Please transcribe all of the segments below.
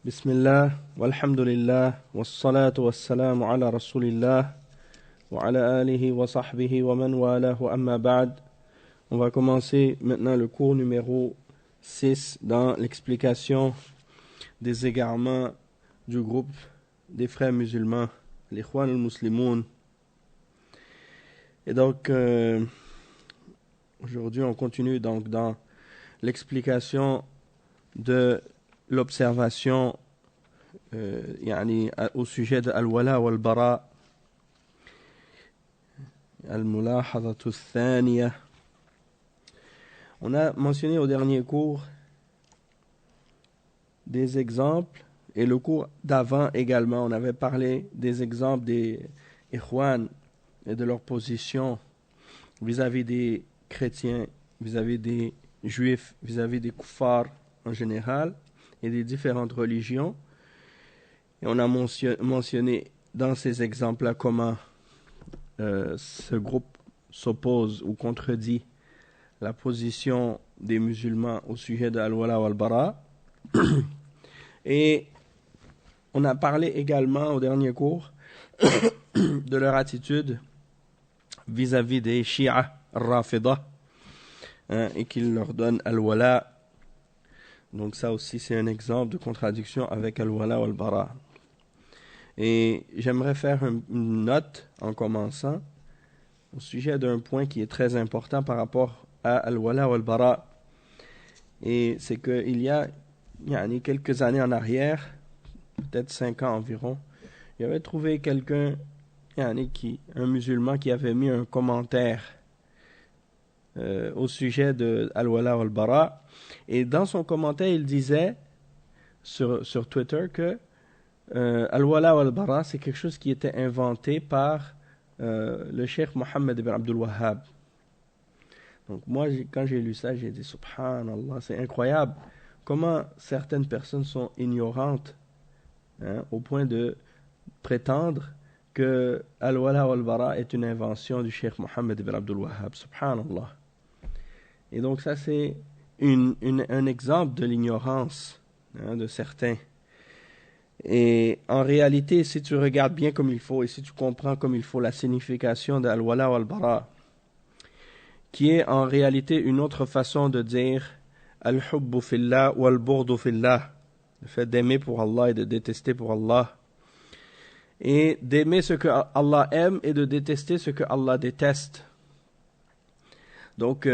بسم الله والحمد لله والصلاة والسلام على رسول الله وعلى آله وصحبه ومن والاه أما بعد. On va commencer maintenant le cours numéro 6 dans l'explication des égarements du groupe des frères musulmans, les Ikhwan al-Muslimoun. Et donc, aujourd'hui, on continue donc dans l'explication de l'observation au sujet de al-wala wal-bara, al-mulahadatu thaniya. On a mentionné au dernier cours des exemples, et le cours d'avant également, on avait parlé des exemples des Ikhwan et de leur position vis-à-vis des chrétiens, vis-à-vis des juifs, vis-à-vis des kuffars en général, et des différentes religions. Et on a mentionné dans ces exemples-là comment ce groupe s'oppose ou contredit la position des musulmans au sujet de al-wala wal-bara. Et on a parlé également au dernier cours de leur attitude vis-à-vis des Shia Rafida, et qu'ils leur donnent al-wala. Donc ça aussi c'est un exemple de contradiction avec al-wala wal-bara. Et j'aimerais faire une note en commençant au sujet d'un point qui est très important par rapport à al-wala wal-bara. Et c'est qu'il y a quelques années en arrière, peut-être 5 ans environ, il avait trouvé quelqu'un, un musulman qui avait mis un commentaire au sujet de al-wala wal-bara. Et dans son commentaire, il disait sur Twitter que al-wala wal-bara, c'est quelque chose qui était inventé par le cheikh Mohammed ibn Abdul Wahhab. Donc moi, quand j'ai lu ça, j'ai dit subhanallah, c'est incroyable comment certaines personnes sont ignorantes, au point de prétendre que al-wala wal-bara est une invention du cheikh Mohammed ibn Abdul Wahhab. Subhanallah. Et donc ça, c'est un exemple de l'ignorance de certains. Et en réalité, si tu regardes bien comme il faut et si tu comprends comme il faut la signification de al-wala wal-bara, qui est en réalité une autre façon de dire al-hubbu fillah wal-burdu fillah, le fait d'aimer pour Allah et de détester pour Allah, et d'aimer ce que Allah aime et de détester ce que Allah déteste. Donc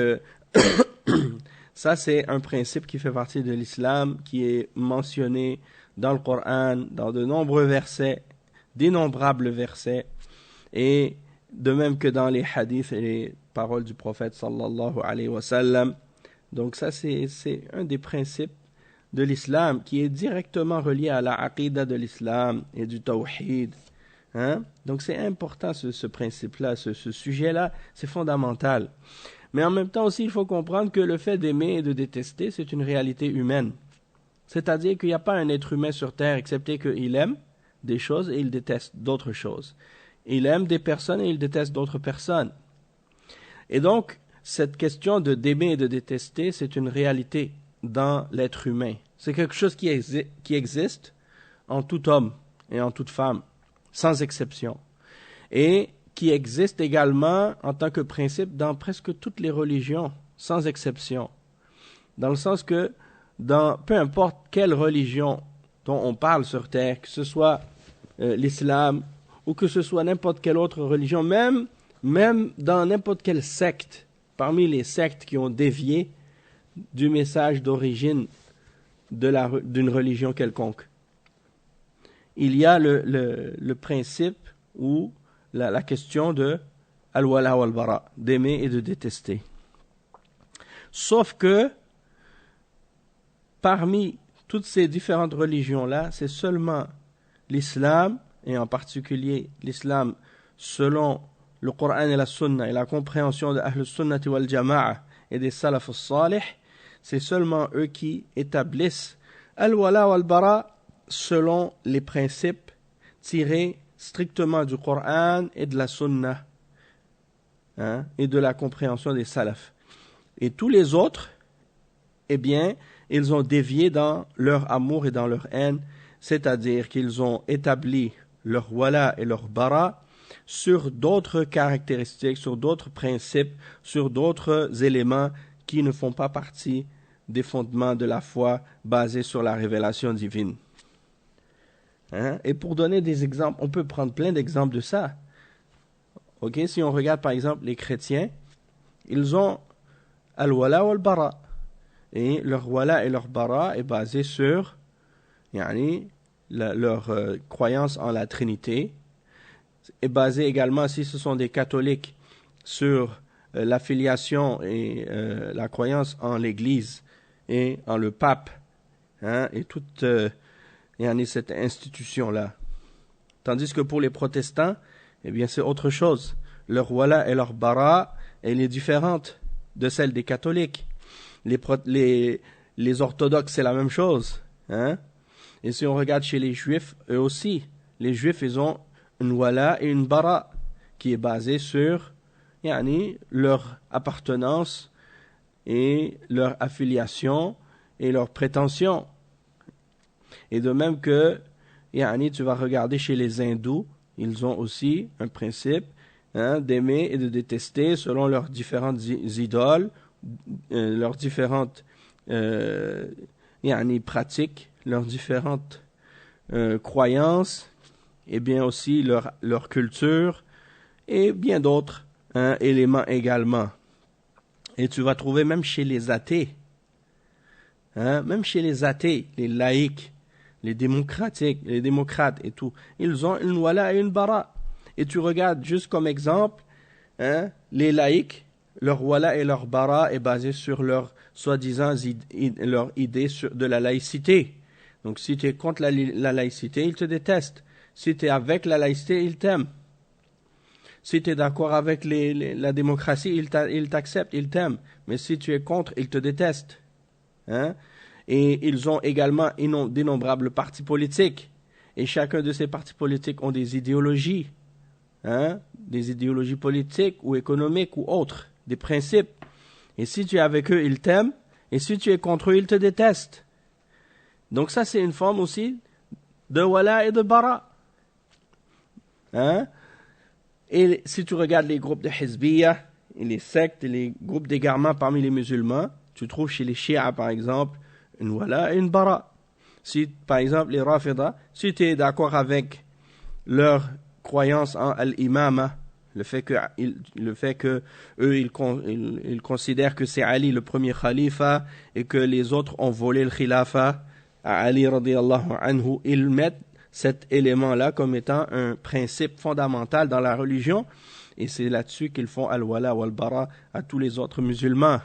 ça, c'est un principe qui fait partie de l'islam, qui est mentionné dans le Coran, dans de nombreux versets, d'innombrables versets, et de même que dans les hadiths et les paroles du prophète sallallahu alayhi wa sallam. Donc ça, c'est un des principes de l'islam qui est directement relié à la aqidah de l'islam et du tawhid. Donc c'est important ce principe-là, ce sujet-là, c'est fondamental. Mais en même temps aussi, il faut comprendre que le fait d'aimer et de détester, c'est une réalité humaine. C'est-à-dire qu'il n'y a pas un être humain sur Terre, excepté qu'il aime des choses et il déteste d'autres choses. Il aime des personnes et il déteste d'autres personnes. Et donc, cette question d'aimer et de détester, c'est une réalité dans l'être humain. C'est quelque chose qui existe en tout homme et en toute femme, sans exception. Et qui existe également en tant que principe dans presque toutes les religions, sans exception. Dans le sens que dans peu importe quelle religion dont on parle sur Terre, que ce soit l'islam ou que ce soit n'importe quelle autre religion, même dans n'importe quelle secte, parmi les sectes qui ont dévié du message d'origine d'une religion quelconque, il y a le principe ou la question de al-wala wal-bara, d'aimer et de détester. Sauf que parmi toutes ces différentes religions-là, c'est seulement l'islam, et en particulier l'islam selon le Coran et la Sunna et la compréhension de Ahl Sunnati wal Jama'a et des Salaf al-Salih, c'est seulement eux qui établissent al-wala wal-bara selon les principes tirés strictement du Coran et de la Sunna, et de la compréhension des Salaf. Et tous les autres, eh bien, ils ont dévié dans leur amour et dans leur haine, c'est-à-dire qu'ils ont établi leur wala et leur bara sur d'autres caractéristiques, sur d'autres principes, sur d'autres éléments qui ne font pas partie des fondements de la foi basés sur la révélation divine. Et pour donner des exemples, on peut prendre plein d'exemples de ça. Si on regarde par exemple les chrétiens, ils ont al-wala ou al-bara. Et leur wala et leur bara est basé sur leur croyance en la Trinité, est basé également, si ce sont des catholiques, sur l'affiliation et la croyance en l'Église et en le pape, et toute cette institution-là. Tandis que pour les protestants, eh bien c'est autre chose. Leur wala et leur bara, elle est différente de celle des catholiques. Les orthodoxes, c'est la même chose. Et si on regarde chez les juifs, eux aussi, les juifs, ils ont une wala et une bara qui est basée sur leur appartenance et leur affiliation et leur prétention. Et de même que tu vas regarder chez les hindous, ils ont aussi un principe d'aimer et de détester selon leurs différentes idoles, leurs différentes pratiques, leurs différentes croyances, et bien aussi leur culture, et bien d'autres éléments également. Et tu vas trouver même chez les athées, même chez les athées, les laïcs, les démocrates et tout, ils ont une wala et une bara. Et tu regardes juste comme exemple, les laïcs, leur wala et leur bara est basé sur leur soi-disant leur idée de la laïcité. Donc si tu es contre la laïcité, ils te détestent. Si tu es avec la laïcité, ils t'aiment. Si tu es d'accord avec la démocratie, ils t'acceptent, ils t'aiment. Mais si tu es contre, ils te détestent. Et ils ont également d'innombrables partis politiques. Et chacun de ces partis politiques ont des idéologies. Des idéologies politiques ou économiques ou autres. Des principes. Et si tu es avec eux, ils t'aiment. Et si tu es contre eux, ils te détestent. Donc ça, c'est une forme aussi de wala et de bara. Et si tu regardes les groupes de hizbiyya, et les sectes, et les groupes d'égarement parmi les musulmans, tu trouves chez les chiites, par exemple, une wala et une bara. Si, par exemple, les rafida, si tu es d'accord avec leur croyance en al-imama, le fait que eux, ils considèrent que c'est Ali le premier khalifa et que les autres ont volé le khilafa à Ali radiyallahu anhu, ils mettent cet élément-là comme étant un principe fondamental dans la religion, et c'est là-dessus qu'ils font al-wala ou al-bara à tous les autres musulmans.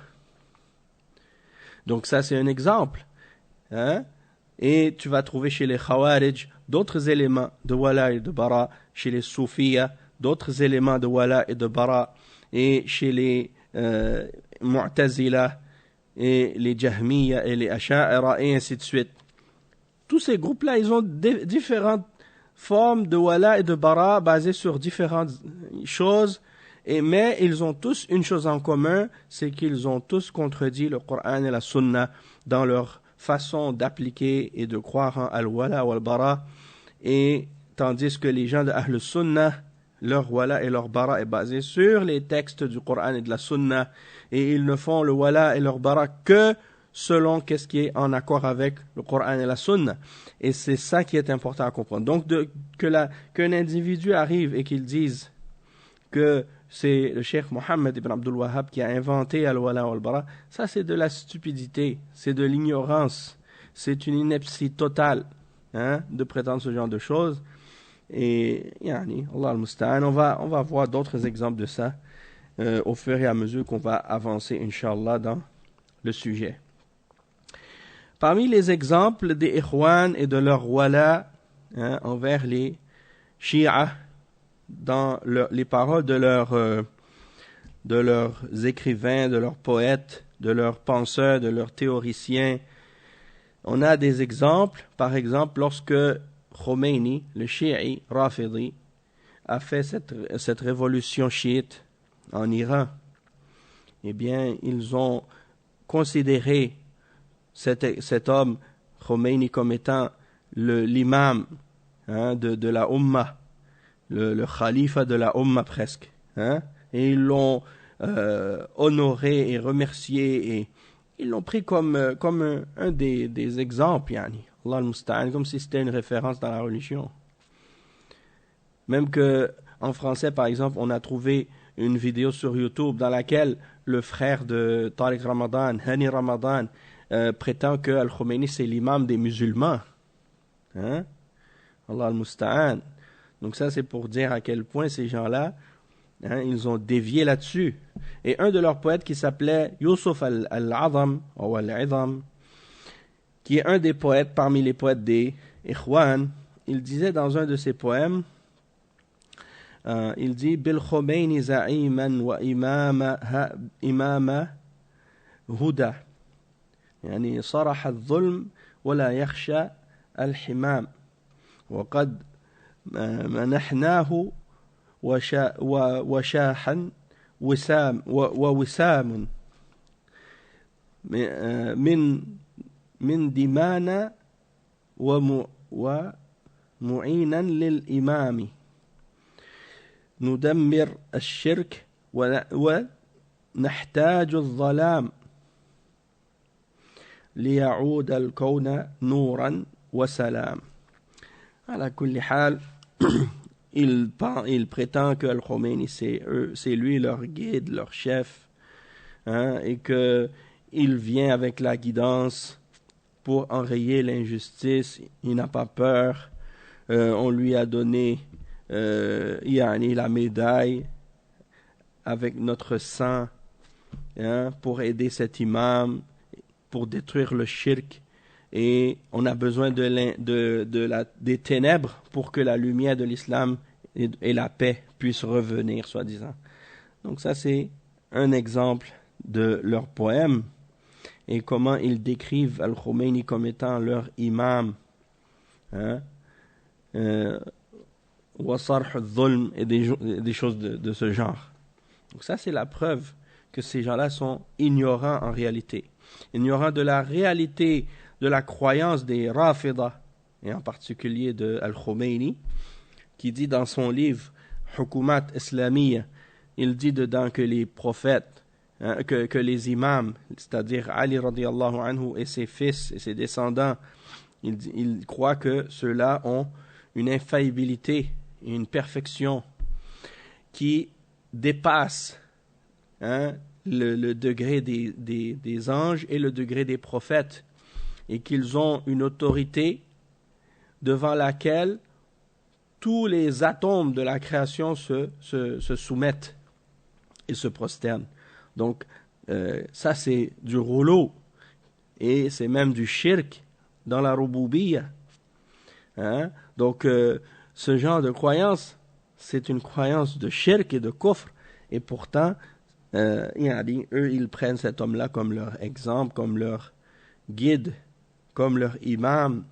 Donc ça, c'est un exemple. Et tu vas trouver chez les khawarij d'autres éléments de wala et de bara, chez les soufiyas d'autres éléments de wala et de bara, et chez les mu'tazila et les jahmiya et les asha'ira et ainsi de suite. Tous ces groupes-là, ils ont différentes formes de wala et de bara basées sur différentes choses, mais ils ont tous une chose en commun, c'est qu'ils ont tous contredit le Coran et la Sunna dans leur façon d'appliquer et de croire en al-wala ou al-bara, et tandis que les gens de Ahl Sunna, leur wala et leur bara est basé sur les textes du Coran et de la Sunna, et ils ne font le wala et leur bara que selon qu'est-ce qui est en accord avec le Coran et la Sunna. Et c'est ça qui est important à comprendre. Donc qu'un individu arrive et qu'il dise que c'est le Cheikh Mohammed ibn Abdul Wahhab qui a inventé al-wala ou al-bara, ça c'est de la stupidité, c'est de l'ignorance, c'est une ineptie totale de prétendre ce genre de choses. Et Allah al-Musta'an, on va voir d'autres exemples de ça au fur et à mesure qu'on va avancer, Inch'Allah, dans le sujet. Parmi les exemples des Ikhwan et de leur wala envers les Shia, dans les paroles de leurs écrivains, de leurs poètes, de leurs penseurs, de leurs théoriciens, on a des exemples. Par exemple, lorsque Khomeini, le chiite Rafidi, a fait cette révolution chiite en Iran, eh bien, ils ont considéré cet homme, Khomeini, comme étant l'imam de la Ummah, le khalifa de la Ummah presque. Et ils l'ont honoré et remercié et ils l'ont pris comme un des exemples, yani. Allah al-Musta'an, comme si c'était une référence dans la religion. Même que en français, par exemple, on a trouvé une vidéo sur YouTube dans laquelle le frère de Tariq Ramadan, Hani Ramadan, prétend que Al-Khomeini c'est l'imam des musulmans. Allah al-Musta'an. Donc ça, c'est pour dire à quel point ces gens-là, ils ont dévié là-dessus. Et un de leurs poètes qui s'appelait Yusuf al-Azam, ou al-Izam, qui est un des poètes parmi les poètes des Ikhwan, il disait dans un de ses poèmes, il dit Bil Khomeini za'iman wa imama huda, yani صرح الظلم ولا يخشى الحمام وقد منحناه وشاحا ووسام من دمانا ومعينا للإمام ندمر الشرك ونحتاج الظلام ليعود الكون نورا وسلام. على كل حال il prétend que Al-Khomeini c'est lui leur guide, leur chef, et que il vient avec la guidance pour enrayer l'injustice. Il n'a pas peur. On lui a donné la médaille avec notre sang pour aider cet imam, pour détruire le shirk. Et on a besoin des ténèbres pour que la lumière de l'islam et la paix puissent revenir, soi-disant. Donc ça, c'est un exemple de leur poème et comment ils décrivent Al-Khomeini comme étant leur imam. Wasarh al-dhulm et des choses de ce genre. Donc ça, c'est la preuve que ces gens-là sont ignorants en réalité. Ignorants de la réalité de la croyance des Rafida, et en particulier de Al-Khomeini, qui dit dans son livre Hukumat Islamiyya, il dit dedans que les prophètes, que les imams, c'est-à-dire Ali radiallahu anhu et ses fils et ses descendants, il croit que ceux-là ont une infaillibilité et une perfection qui dépasse le degré des anges et le degré des prophètes, et qu'ils ont une autorité devant laquelle tous les atomes de la création se soumettent et se prosternent. Donc, ça c'est du rouleau, et c'est même du shirk dans la ruboubiyya. Donc, ce genre de croyance, c'est une croyance de shirk et de kufr, et pourtant, eux, ils prennent cet homme-là comme leur exemple, comme leur guide, comme leur imam,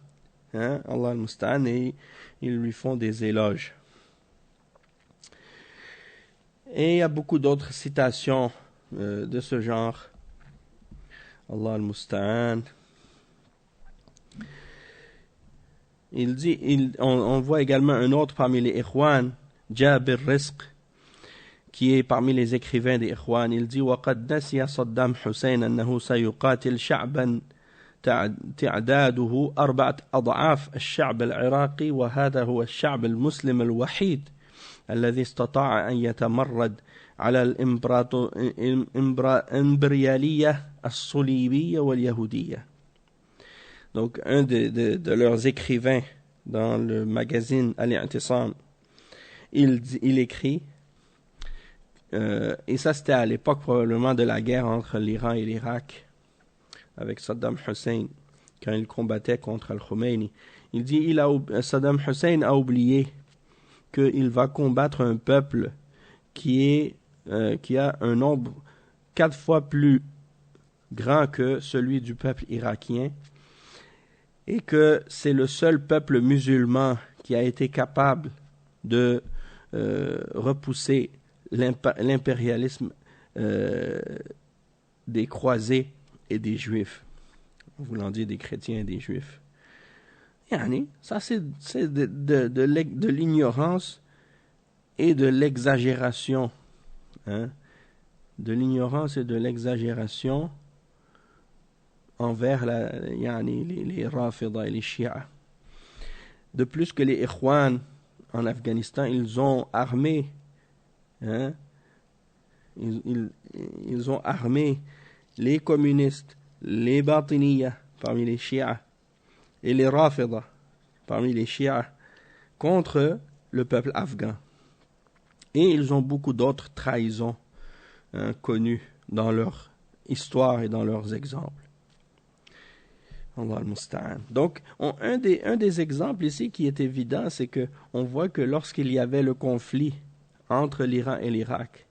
Allah al-Musta'an, et ils lui font des éloges. Et il y a beaucoup d'autres citations de ce genre. Allah al-Musta'an. Il dit, on voit également un autre parmi les Ikhwan, Jabir Rizq, qui est parmi les écrivains des Ikhwan. Il dit وَقَدْ نَسِيَ صَدَّامْ حُسَيْنَ أَنَّهُ سَيُقَاتِلْ شَعْبًا تعداده 4 أضعاف الشعب العراقي وهذا هو الشعب المسلم الوحيد الذي استطاع أن يتمرد على الإمبريالية الصليبية واليهودية. Donc un de leurs écrivains dans le magazine Al-I'tisam, il écrit, et ça c'était à l'époque probablement de la guerre entre l'Iran et l'Irak, avec Saddam Hussein, quand il combattait contre Al-Khomeini. Il dit, Saddam Hussein a oublié qu'il va combattre un peuple qui a un nombre 4 fois plus grand que celui du peuple irakien, et que c'est le seul peuple musulman qui a été capable de repousser l'impérialisme des croisés et des juifs. voulant dire des chrétiens et des juifs. Yani, ça c'est de l'ignorance et de l'exagération. Hein? De l'ignorance et de l'exagération envers les Rafida et les Shia. De plus que les Ikhwan en Afghanistan, ils ont armé, hein, ils ont armé les communistes, les Batiniya parmi les Shia et les Rafida parmi les Shia contre le peuple afghan. Et ils ont beaucoup d'autres trahisons connues dans leur histoire et dans leurs exemples. Allah al-Musta'an. Donc, un des exemples ici qui est évident, c'est que on voit que lorsqu'il y avait le conflit entre l'Iran et l'Irak,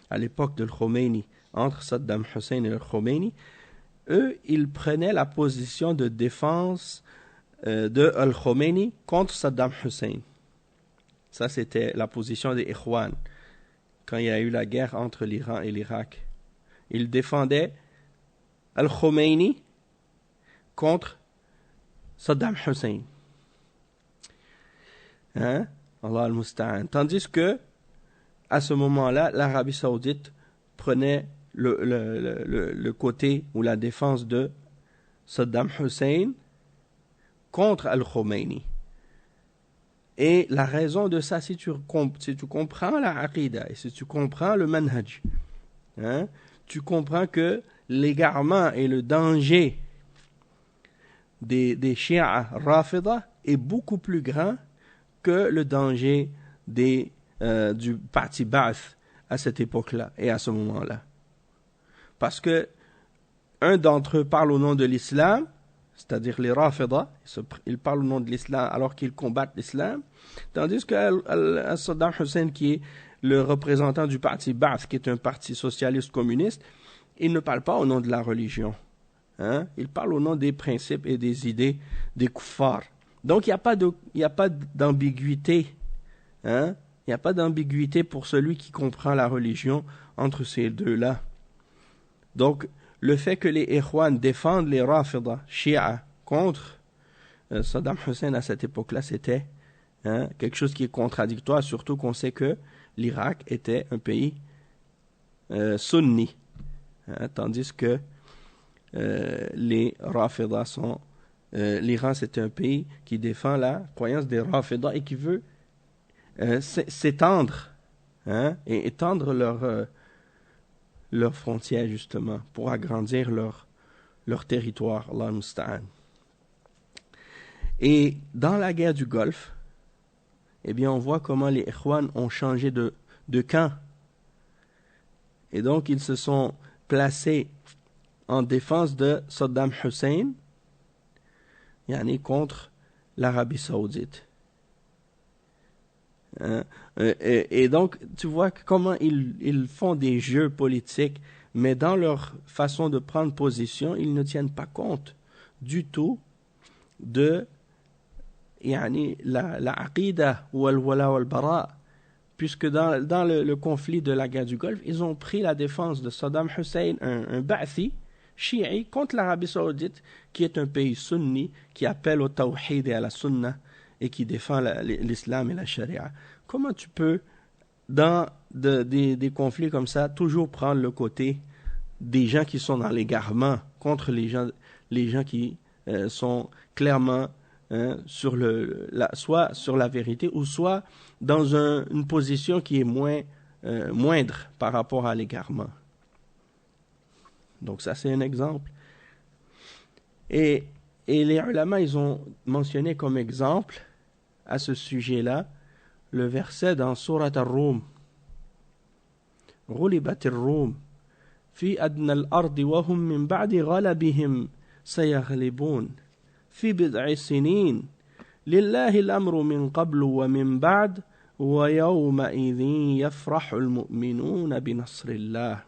à l'époque de Khomeini, entre Saddam Hussein et Khomeini, eux, ils prenaient la position de défense de Khomeini contre Saddam Hussein. Ça, c'était la position des Ikhwan quand il y a eu la guerre entre l'Iran et l'Irak. Ils défendaient Khomeini contre Saddam Hussein. Hein? Allah al-Musta'an. Tandis que, à ce moment-là, l'Arabie Saoudite prenait le côté ou la défense de Saddam Hussein contre Al-Khomeini. Et la raison de ça, si tu comprends la aqidah et si tu comprends le manhaj, hein, tu comprends que l'égarement et le danger des Shia Rafida est beaucoup plus grand que le danger du parti Ba'ath à cette époque-là et à ce moment-là. Parce que un d'entre eux parle au nom de l'islam, c'est-à-dire les Rafida, ils parlent au nom de l'islam alors qu'ils combattent l'islam, tandis que Saddam Hussein, qui est le représentant du parti Ba'ath, qui est un parti socialiste communiste, il ne parle pas au nom de la religion. Hein? Il parle au nom des principes et des idées des kuffars. Donc il n'y a pas d'ambiguïté. Hein? Il n'y a pas d'ambiguïté pour celui qui comprend la religion entre ces deux-là. Donc le fait que les Ikhwan défendent les Rafida, Shia, contre Saddam Hussein à cette époque-là, c'était quelque chose qui est contradictoire, surtout qu'on sait que l'Irak était un pays sunni, tandis que les Rafida sont... l'Iran, c'est un pays qui défend la croyance des Rafida et qui veut s'étendre et étendre leurs frontières, justement, pour agrandir leur territoire. Allah musta'an. Et dans la guerre du Golfe, eh bien, on voit comment les Ikhwan ont changé de camp. Et donc, ils se sont placés en défense de Saddam Hussein, contre l'Arabie Saoudite. Et donc, tu vois comment ils font des jeux politiques, mais dans leur façon de prendre position, ils ne tiennent pas compte du tout de la aqidah ou al-wala wal-bara, puisque dans le conflit de la guerre du Golfe, ils ont pris la défense de Saddam Hussein, un Ba'athi, chiite, contre l'Arabie Saoudite, qui est un pays sunni, qui appelle au tawhid et à la sunna, et qui défend l'islam et la charia. Comment tu peux, dans des conflits comme ça, toujours prendre le côté des gens qui sont dans l'égarement contre les gens qui sont clairement soit sur la vérité, ou soit dans une position qui est moindre par rapport à l'égarement. Donc ça, c'est un exemple. Et les ulama, ils ont mentionné comme exemple à ce sujet-là le verset dans Surat Ar-Rum. غُلِبَتِ الرُّومُ فِي أَدْنَى الْأَرْضِ وَهُمْ مِنْ بَعْدِ غَلَبِهِمْ سَيَغْلِبُونَ في بضع سنين لله الأمر من قبل ومن بعد ويومئذ يفرح المؤمنون بنصر الله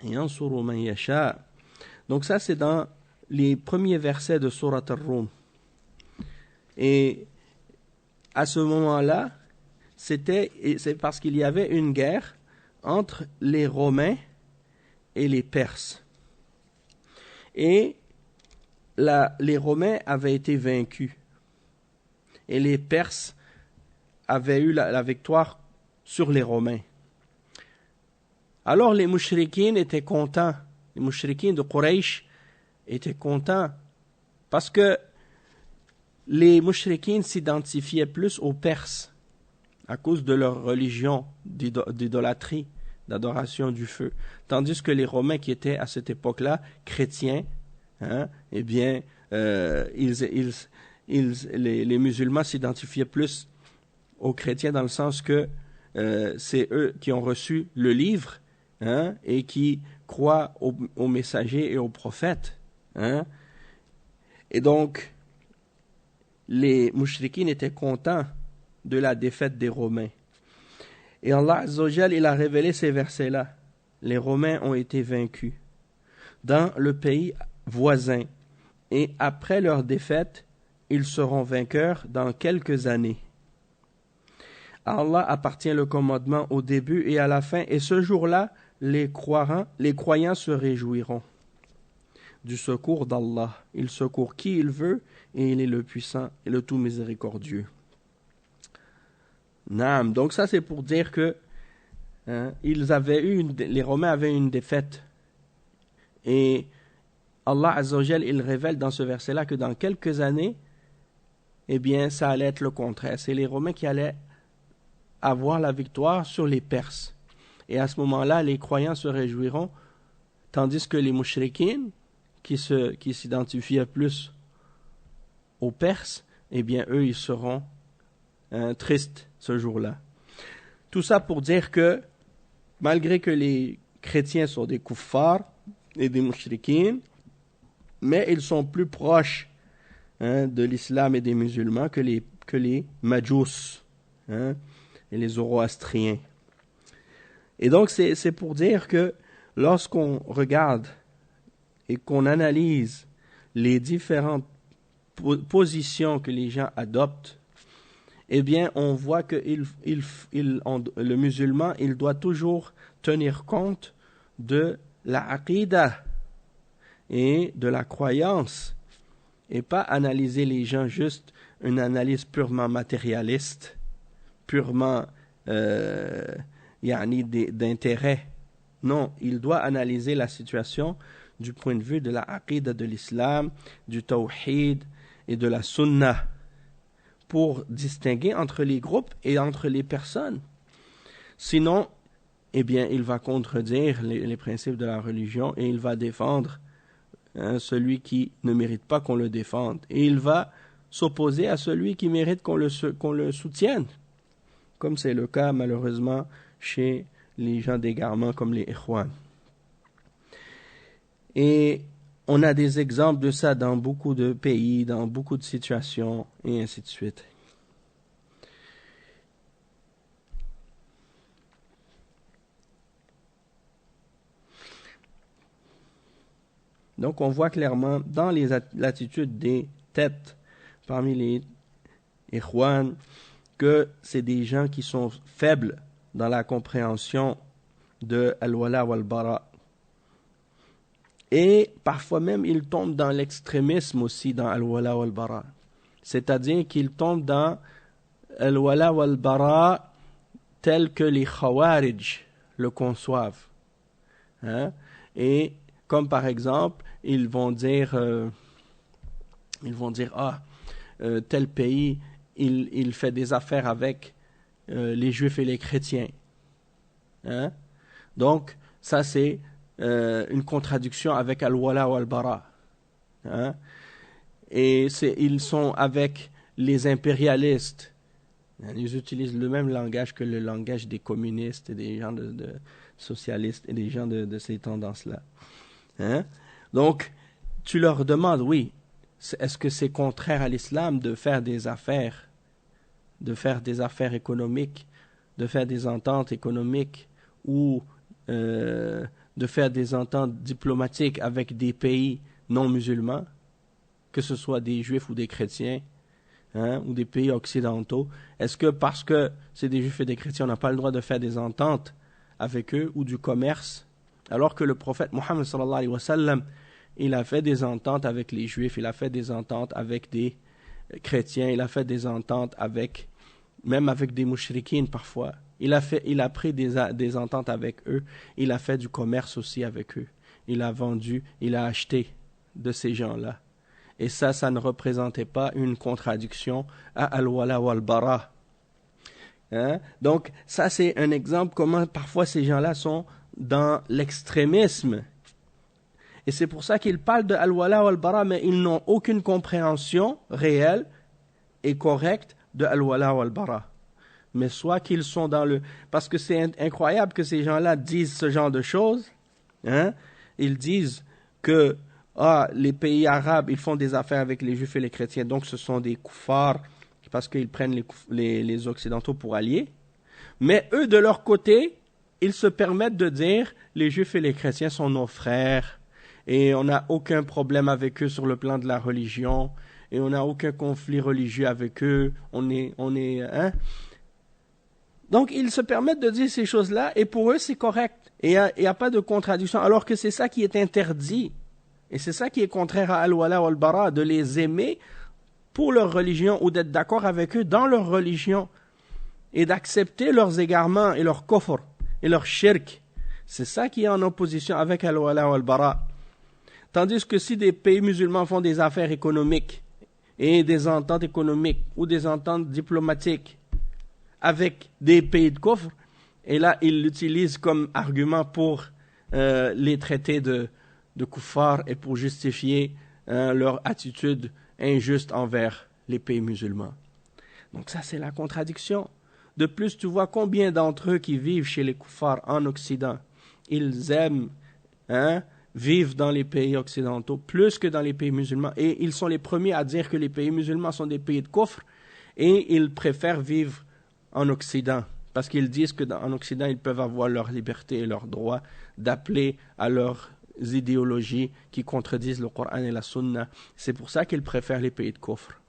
ينصر من يشاء. Donc ça, c'est dans les premiers versets de Surat Ar-Rum. Et à ce moment-là, c'est parce qu'il y avait une guerre entre les Romains et les Perses. Et les Romains avaient été vaincus. Et les Perses avaient eu la victoire sur les Romains. Alors les mouchrikines étaient contents. Les mouchrikines de Quraysh étaient contents parce que les mouchrikines s'identifiaient plus aux Perses à cause de leur religion d'idolâtrie, d'adoration du feu. Tandis que les Romains qui étaient à cette époque-là chrétiens, eh bien, les musulmans s'identifiaient plus aux chrétiens dans le sens que c'est eux qui ont reçu le livre et qui croient aux messagers et aux prophètes. Et donc, les mouchrikines étaient contents de la défaite des Romains. Et Allah Azza wa Jal, il a révélé ces versets-là. Les Romains ont été vaincus dans le pays voisin. Et après leur défaite, ils seront vainqueurs dans quelques années. À Allah appartient le commandement au début et à la fin. Et ce jour-là, les croyants se réjouiront du secours d'Allah. Il secourt qui il veut et il est le puissant et le tout miséricordieux. Naam. Donc ça c'est pour dire que les Romains avaient eu une défaite. Et Allah Azza wa Jal, il révèle dans ce verset-là que dans quelques années, eh bien ça allait être le contraire. C'est les Romains qui allaient avoir la victoire sur les Perses. Et à ce moment-là, les croyants se réjouiront, tandis que les mouchrikines, qui s'identifiaient plus aux Perses, eh bien eux, ils seront tristes ce jour-là. Tout ça pour dire que, malgré que les chrétiens sont des kuffars et des mouchrikines, mais ils sont plus proches de l'islam et des musulmans que les majous et les zoroastriens. Et donc, c'est pour dire que lorsqu'on regarde et qu'on analyse les différentes positions que les gens adoptent, eh bien, on voit que le musulman, il doit toujours tenir compte de la aqidah et de la croyance, et pas analyser les gens juste une analyse purement matérialiste, purement d'intérêt. Non, il doit analyser la situation du point de vue de la aqidah de l'islam, du tawhid et de la sunnah, pour distinguer entre les groupes et entre les personnes. Sinon, eh bien, il va contredire les principes de la religion et il va défendre celui qui ne mérite pas qu'on le défende. Et il va s'opposer à celui qui mérite qu'on le soutienne, comme c'est le cas malheureusement chez les gens d'égarement comme les Ikhwan. Et on a des exemples de ça dans beaucoup de pays, dans beaucoup de situations, et ainsi de suite. Donc on voit clairement dans l'attitude des têtes parmi les Ikhwan que c'est des gens qui sont faibles dans la compréhension de al-wala wal-bara. Et parfois même, ils tombent dans l'extrémisme aussi dans al-wala wal-bara. C'est-à-dire qu'ils tombent dans al-wala wal-bara tel que les khawarij le conçoivent. Et comme par exemple, ils vont dire tel pays, il fait des affaires avec les juifs et les chrétiens. Donc, ça c'est une contradiction avec al-wala ou al-bara. Et ils sont avec les impérialistes. Ils utilisent le même langage que le langage des communistes et des gens de socialistes et des gens de ces tendances-là. Donc, tu leur demandes, oui, est-ce que c'est contraire à l'islam de faire des affaires économiques, de faire des ententes économiques ou de faire des ententes diplomatiques avec des pays non musulmans, que ce soit des juifs ou des chrétiens, ou des pays occidentaux? Est-ce que parce que c'est des juifs et des chrétiens, on n'a pas le droit de faire des ententes avec eux ou du commerce, alors que le prophète Mohammed sallallahu alayhi wa sallam, il a fait des ententes avec les Juifs, il a fait des ententes avec des chrétiens, il a fait des ententes même avec des mouchrikines parfois. Il a pris des ententes avec eux, il a fait du commerce aussi avec eux. Il a vendu, il a acheté de ces gens-là. Et ça ne représentait pas une contradiction à al-wala wal-bara. Hein? Donc, ça c'est un exemple comment parfois ces gens-là sont dans l'extrémisme. Et c'est pour ça qu'ils parlent de al-wala wal-bara, mais ils n'ont aucune compréhension réelle et correcte de al-wala wal-bara. Mais soit qu'ils sont dans le... Parce que c'est incroyable que ces gens-là disent ce genre de choses. Hein? Ils disent que les pays arabes, ils font des affaires avec les juifs et les chrétiens, donc ce sont des koufars, parce qu'ils prennent les occidentaux pour alliés. Mais eux, de leur côté, ils se permettent de dire les juifs et les chrétiens sont nos frères, et on n'a aucun problème avec eux sur le plan de la religion, et on n'a aucun conflit religieux avec eux, hein? Donc, ils se permettent de dire ces choses-là, et pour eux, c'est correct. Et il n'y a pas de contradiction, alors que c'est ça qui est interdit. Et c'est ça qui est contraire à al-wala wal-bara, de les aimer pour leur religion, ou d'être d'accord avec eux dans leur religion, et d'accepter leurs égarements, et leur kufr, et leur shirk. C'est ça qui est en opposition avec al-wala wal-bara. Tandis que si des pays musulmans font des affaires économiques, et des ententes économiques, ou des ententes diplomatiques, avec des pays de kufr, et là, ils l'utilisent comme argument pour les traités de kuffar et pour justifier leur attitude injuste envers les pays musulmans. Donc ça, c'est la contradiction. De plus, tu vois combien d'entre eux qui vivent chez les kuffars en Occident, ils aiment vivre dans les pays occidentaux plus que dans les pays musulmans. Et ils sont les premiers à dire que les pays musulmans sont des pays de kufr et ils préfèrent vivre en Occident, parce qu'ils disent qu'en Occident, ils peuvent avoir leur liberté et leur droit d'appeler à leurs idéologies qui contredisent le Coran et la Sunna. C'est pour ça qu'ils préfèrent les pays de kufr.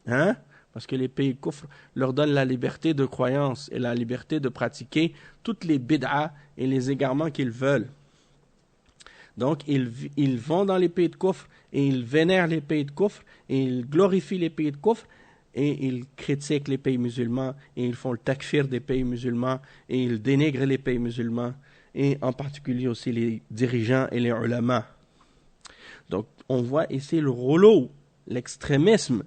Hein? Parce que les pays de kufr leur donnent la liberté de croyance et la liberté de pratiquer toutes les bid'ah et les égarements qu'ils veulent. Donc, ils vont dans les pays de kufr et ils vénèrent les pays de kufr et ils glorifient les pays de kufr et ils critiquent les pays musulmans et ils font le takfir des pays musulmans et ils dénigrent les pays musulmans et en particulier aussi les dirigeants et les ulama. Donc, on voit ici le rouleau, l'extrémisme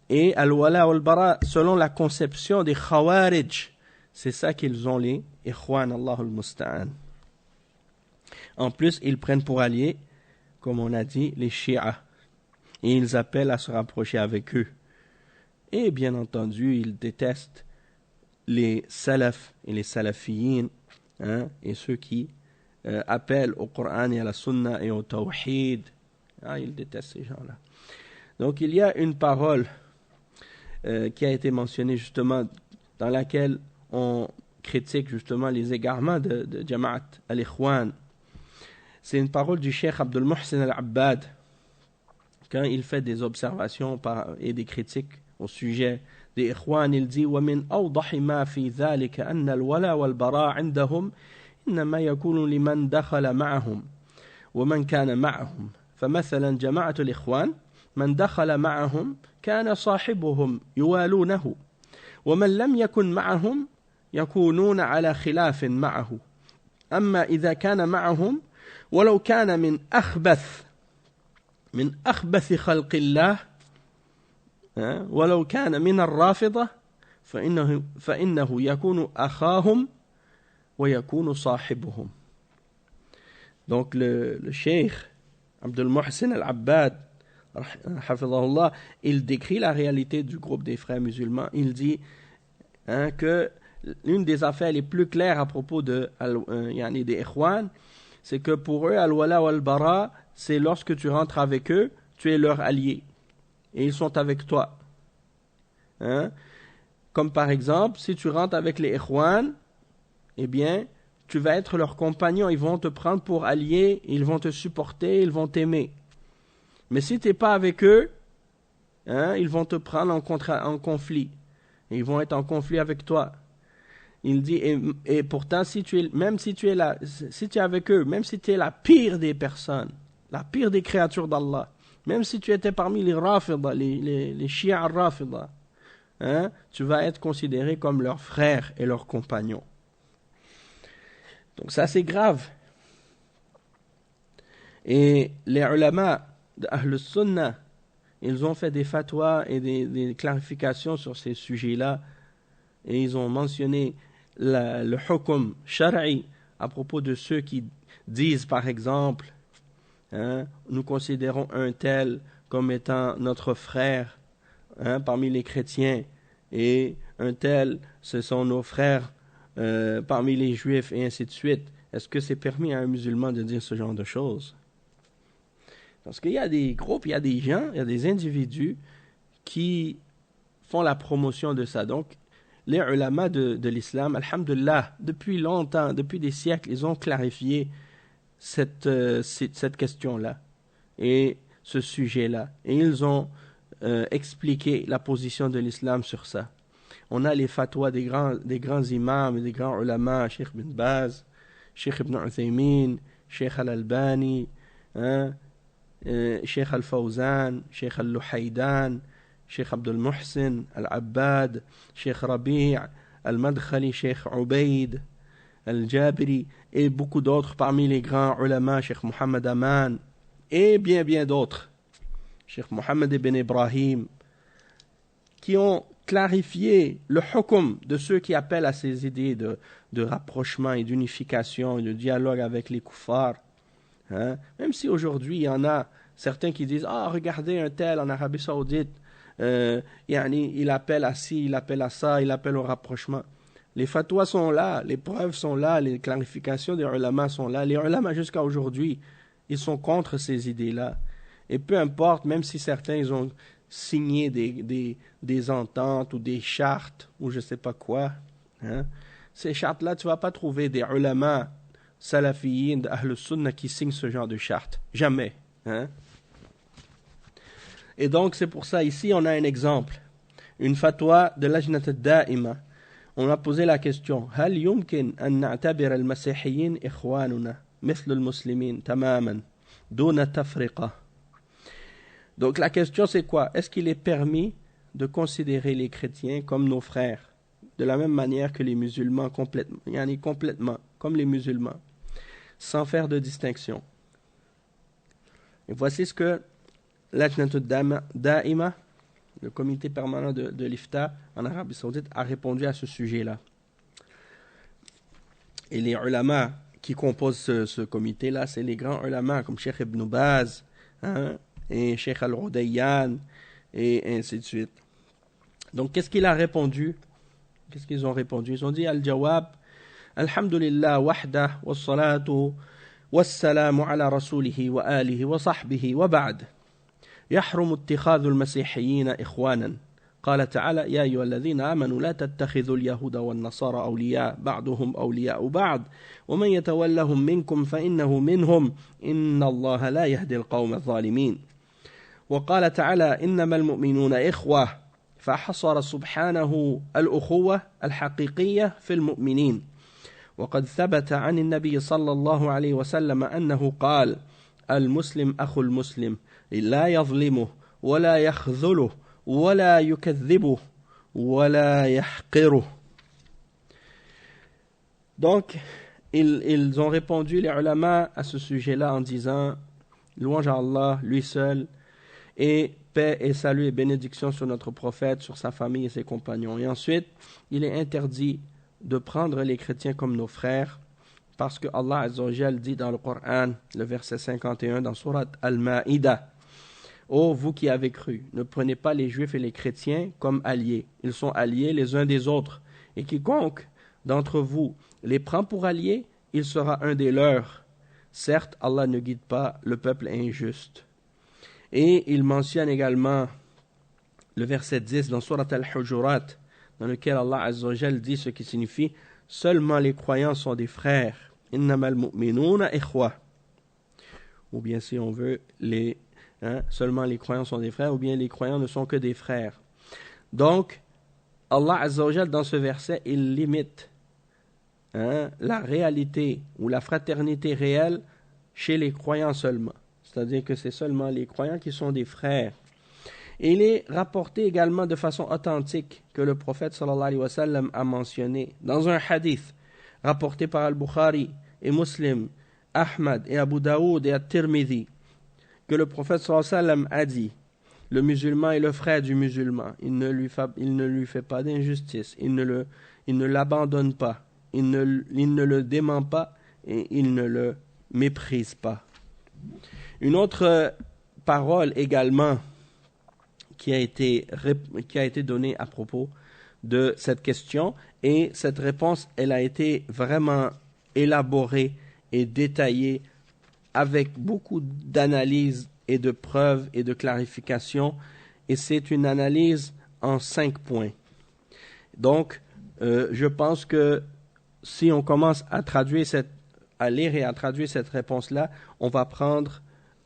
et al-wala wal-bara selon la conception des khawarij. C'est ça qu'ils ont les ikhwan, Allahul Musta'an. En plus, ils prennent pour alliés, comme on a dit, les chiites. Et ils appellent à se rapprocher avec eux. Et bien entendu, ils détestent les salafs et les salafiyin, et ceux qui appellent au Coran et à la Sunna et au Tawhid. Ils détestent ces gens-là. Donc il y a une parole qui a été mentionnée justement, dans laquelle on critique justement les égarements de Jama'at al-Ikhwan. C'est une parole du Cheikh Abdul Muhsin al-Abbad, quand il fait des observations et des critiques au sujet des Ikhwan. Il dit وَمِنْ أَوْضَحِ مَا فِي ذَلِكَ أَنَّ الْوَلَى وَالْبَرَاءَ عِنْدَهُمْ إِنَّمَا يَكُونُ لِمَنْ دَخَلَ مَعَهُمْ وَمَنْ كَانَ مَعَهُمْ فمثلا جماعة الإخوان من دخل معهم كان صاحبهم يوالونه ومن لم يكن معهم يكونون على خلاف معه أما إذا كان معهم ولو كان من أخبث خلق الله ولو كان من الرافضة فإنه يكون أخاهم ويكون صاحبهم. Donc le cheikh Abdul Muhsin al-Abbad, hafidhahullah, il décrit la réalité du groupe des frères musulmans. Il dit que l'une des affaires les plus claires à propos des Ikhwan, c'est que pour eux, al-wala wal-bara, c'est lorsque tu rentres avec eux, tu es leur allié. Et ils sont avec toi. Comme par exemple, si tu rentres avec les Ikhwan, eh bien, tu vas être leur compagnon. Ils vont te prendre pour allié, ils vont te supporter, ils vont t'aimer. Mais si tu n'es pas avec eux, ils vont te prendre en conflit. Et ils vont être en conflit avec toi. Il dit, et pourtant, même si tu es avec eux, même si tu es la pire des personnes, la pire des créatures d'Allah. Même si tu étais parmi les Rafida, les Shia al-Rafida, hein, tu vas être considéré comme leur frère et leur compagnon. Donc ça c'est grave. Et les ulama de Ahl Sunnah, ils ont fait des fatwas et des clarifications sur ces sujets-là. Et ils ont mentionné le hukm shar'i à propos de ceux qui disent par exemple, hein, nous considérons un tel comme étant notre frère, hein, parmi les chrétiens, et un tel ce sont nos frères parmi les juifs, et ainsi de suite. Est-ce que c'est permis à un musulman de dire ce genre de choses? Parce qu'il y a des groupes, il y a des gens, il y a des individus qui font la promotion de ça. Donc, les ulama de l'islam, alhamdulillah, depuis longtemps, depuis des siècles, ils ont clarifié cette question-là et ce sujet-là. Et ils ont expliqué la position de l'islam sur ça. On a les fatwas des grands imams et des grands ulama, Cheikh Ibn Baz, Cheikh Ibn Uthaymin, Cheikh Al-Albani, hein, Cheikh Al-Fawzan, Cheikh Al-Luhaydan, Cheikh Abdul Muhsin, Al-Abbad, Cheikh Rabi' Al-Madkhali, Cheikh Ubaid, Al-Jabiri, et beaucoup d'autres parmi les grands ulama, Cheikh Muhammad Aman, et bien d'autres, Cheikh Muhammad ibn Ibrahim, qui ont clarifié le hukm de ceux qui appellent à ces idées de rapprochement et d'unification et de dialogue avec les kuffars. Hein? Même si aujourd'hui il y en a certains qui disent regardez un tel en Arabie Saoudite, il appelle à ci, il appelle à ça, il appelle au rapprochement. Les fatwas sont là, les preuves sont là, les clarifications des ulama sont là. Les ulama jusqu'à aujourd'hui, ils sont contre ces idées-là. Et peu importe, même si certains ils ont signé des ententes ou des chartes ou je sais pas quoi, hein? Ces chartes-là, tu vas pas trouver des ulama salafiyin d'Ahl Sunnah qui signent ce genre de charte. Jamais. Hein? Et donc, c'est pour ça, ici, on a un exemple. Une fatwa de Lajnat al-Da'ima. On a posé la question, هل يمكن أن نعتبر المسيحيين إخواننا مثل المسلمين تماما دون تفرقة؟ Donc, la question, c'est quoi? Est-ce qu'il est permis de considérer les chrétiens comme nos frères, de la même manière que les musulmans, complètement, comme les musulmans, sans faire de distinction? Et voici ce que Lajnat al-Da'ima, le comité permanent de l'IFTA en Arabie Saoudite, a répondu à ce sujet-là. Et les ulama qui composent ce comité-là, c'est les grands ulama comme Cheikh Ibn Baz, hein, et Cheikh Al-Udayyan, et ainsi de suite. Donc, qu'est-ce qu'il a répondu? Qu'est-ce qu'ils ont répondu? Ils ont dit Al-Jawab, Alhamdulillah wahda, wa salatu, wa salamu ala rasulihi wa alihi wa sahbihi wa ba'd. يحرم اتخاذ المسيحيين إخوانا قال تعالى يا أيها الذين آمنوا لا تتخذوا اليهود والنصارى أولياء بعضهم أولياء بعض ومن يتولهم منكم فإنه منهم إن الله لا يهدي القوم الظالمين وقال تعالى إنما المؤمنون إخوة فحصر سبحانه الأخوة الحقيقية في المؤمنين وقد ثبت عن النبي صلى الله عليه وسلم أنه قال المسلم أخو المسلم لا يظلمه ولا يخذله ولا يكذبه ولا يحقره. Donc, ils ont répondu, les ulama, à ce sujet-là en disant louange à Allah, lui seul, et paix et salut et bénédiction sur notre prophète, sur sa famille et ses compagnons. Et ensuite, il est interdit de prendre les chrétiens comme nos frères, parce que Allah Azza wa Jal dit dans le Coran, le verset 51 dans Surat Al-Ma'ida, ô vous qui avez cru, ne prenez pas les juifs et les chrétiens comme alliés. Ils sont alliés les uns des autres. Et quiconque d'entre vous les prend pour alliés, il sera un des leurs. Certes, Allah ne guide pas le peuple injuste. Et il mentionne également le verset 10 dans Surat Al-Hujurat, dans lequel Allah Azza wa Jal dit ce qui signifie seulement les croyants sont des frères. Innamal mu'minuna ikhwa. Ou bien si on veut seulement les croyants sont des frères, ou bien les croyants ne sont que des frères. Donc, Allah Azza wa Jal, dans ce verset, il limite la réalité ou la fraternité réelle chez les croyants seulement. c'est-à-dire que c'est seulement les croyants qui sont des frères. Et il est rapporté également de façon authentique que le prophète sallallahu alayhi wa sallam a mentionné dans un hadith rapporté par Al-Bukhari et Muslim, Ahmad et Abu Daoud et At-Tirmidhi, que le prophète sallallahu alayhi wa sallam a dit: le musulman est le frère du musulman, il ne lui fait pas d'injustice, il ne l'abandonne pas, il ne le dément pas et il ne le méprise pas. Une autre parole également qui a été donnée à propos de cette question, et cette réponse, elle a été vraiment élaborée et détaillée avec beaucoup d'analyses et de preuves et de clarifications, et c'est une analyse en 5 points. Donc, je pense que si on commence à lire et à traduire cette réponse-là, on va prendre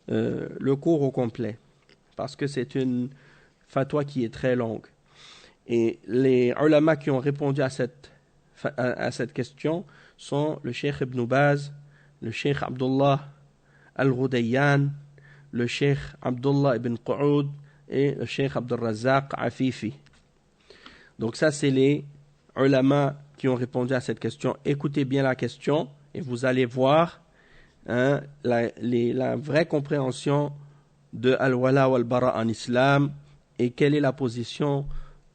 le cours au complet, parce que c'est une fatwa qui est très longue. Et les ulama qui ont répondu à cette question sont le Cheikh Ibn Baz, le Cheikh Abdullah Al-Ghudayyan, le Cheikh Abdullah Ibn Qu'oud et le Cheikh Abdul Razzaq Afifi. Donc ça, c'est les ulama qui ont répondu à cette question. Écoutez bien la question et vous allez voir la vraie compréhension de Al-Wala wal-Bara en islam et quelle est la position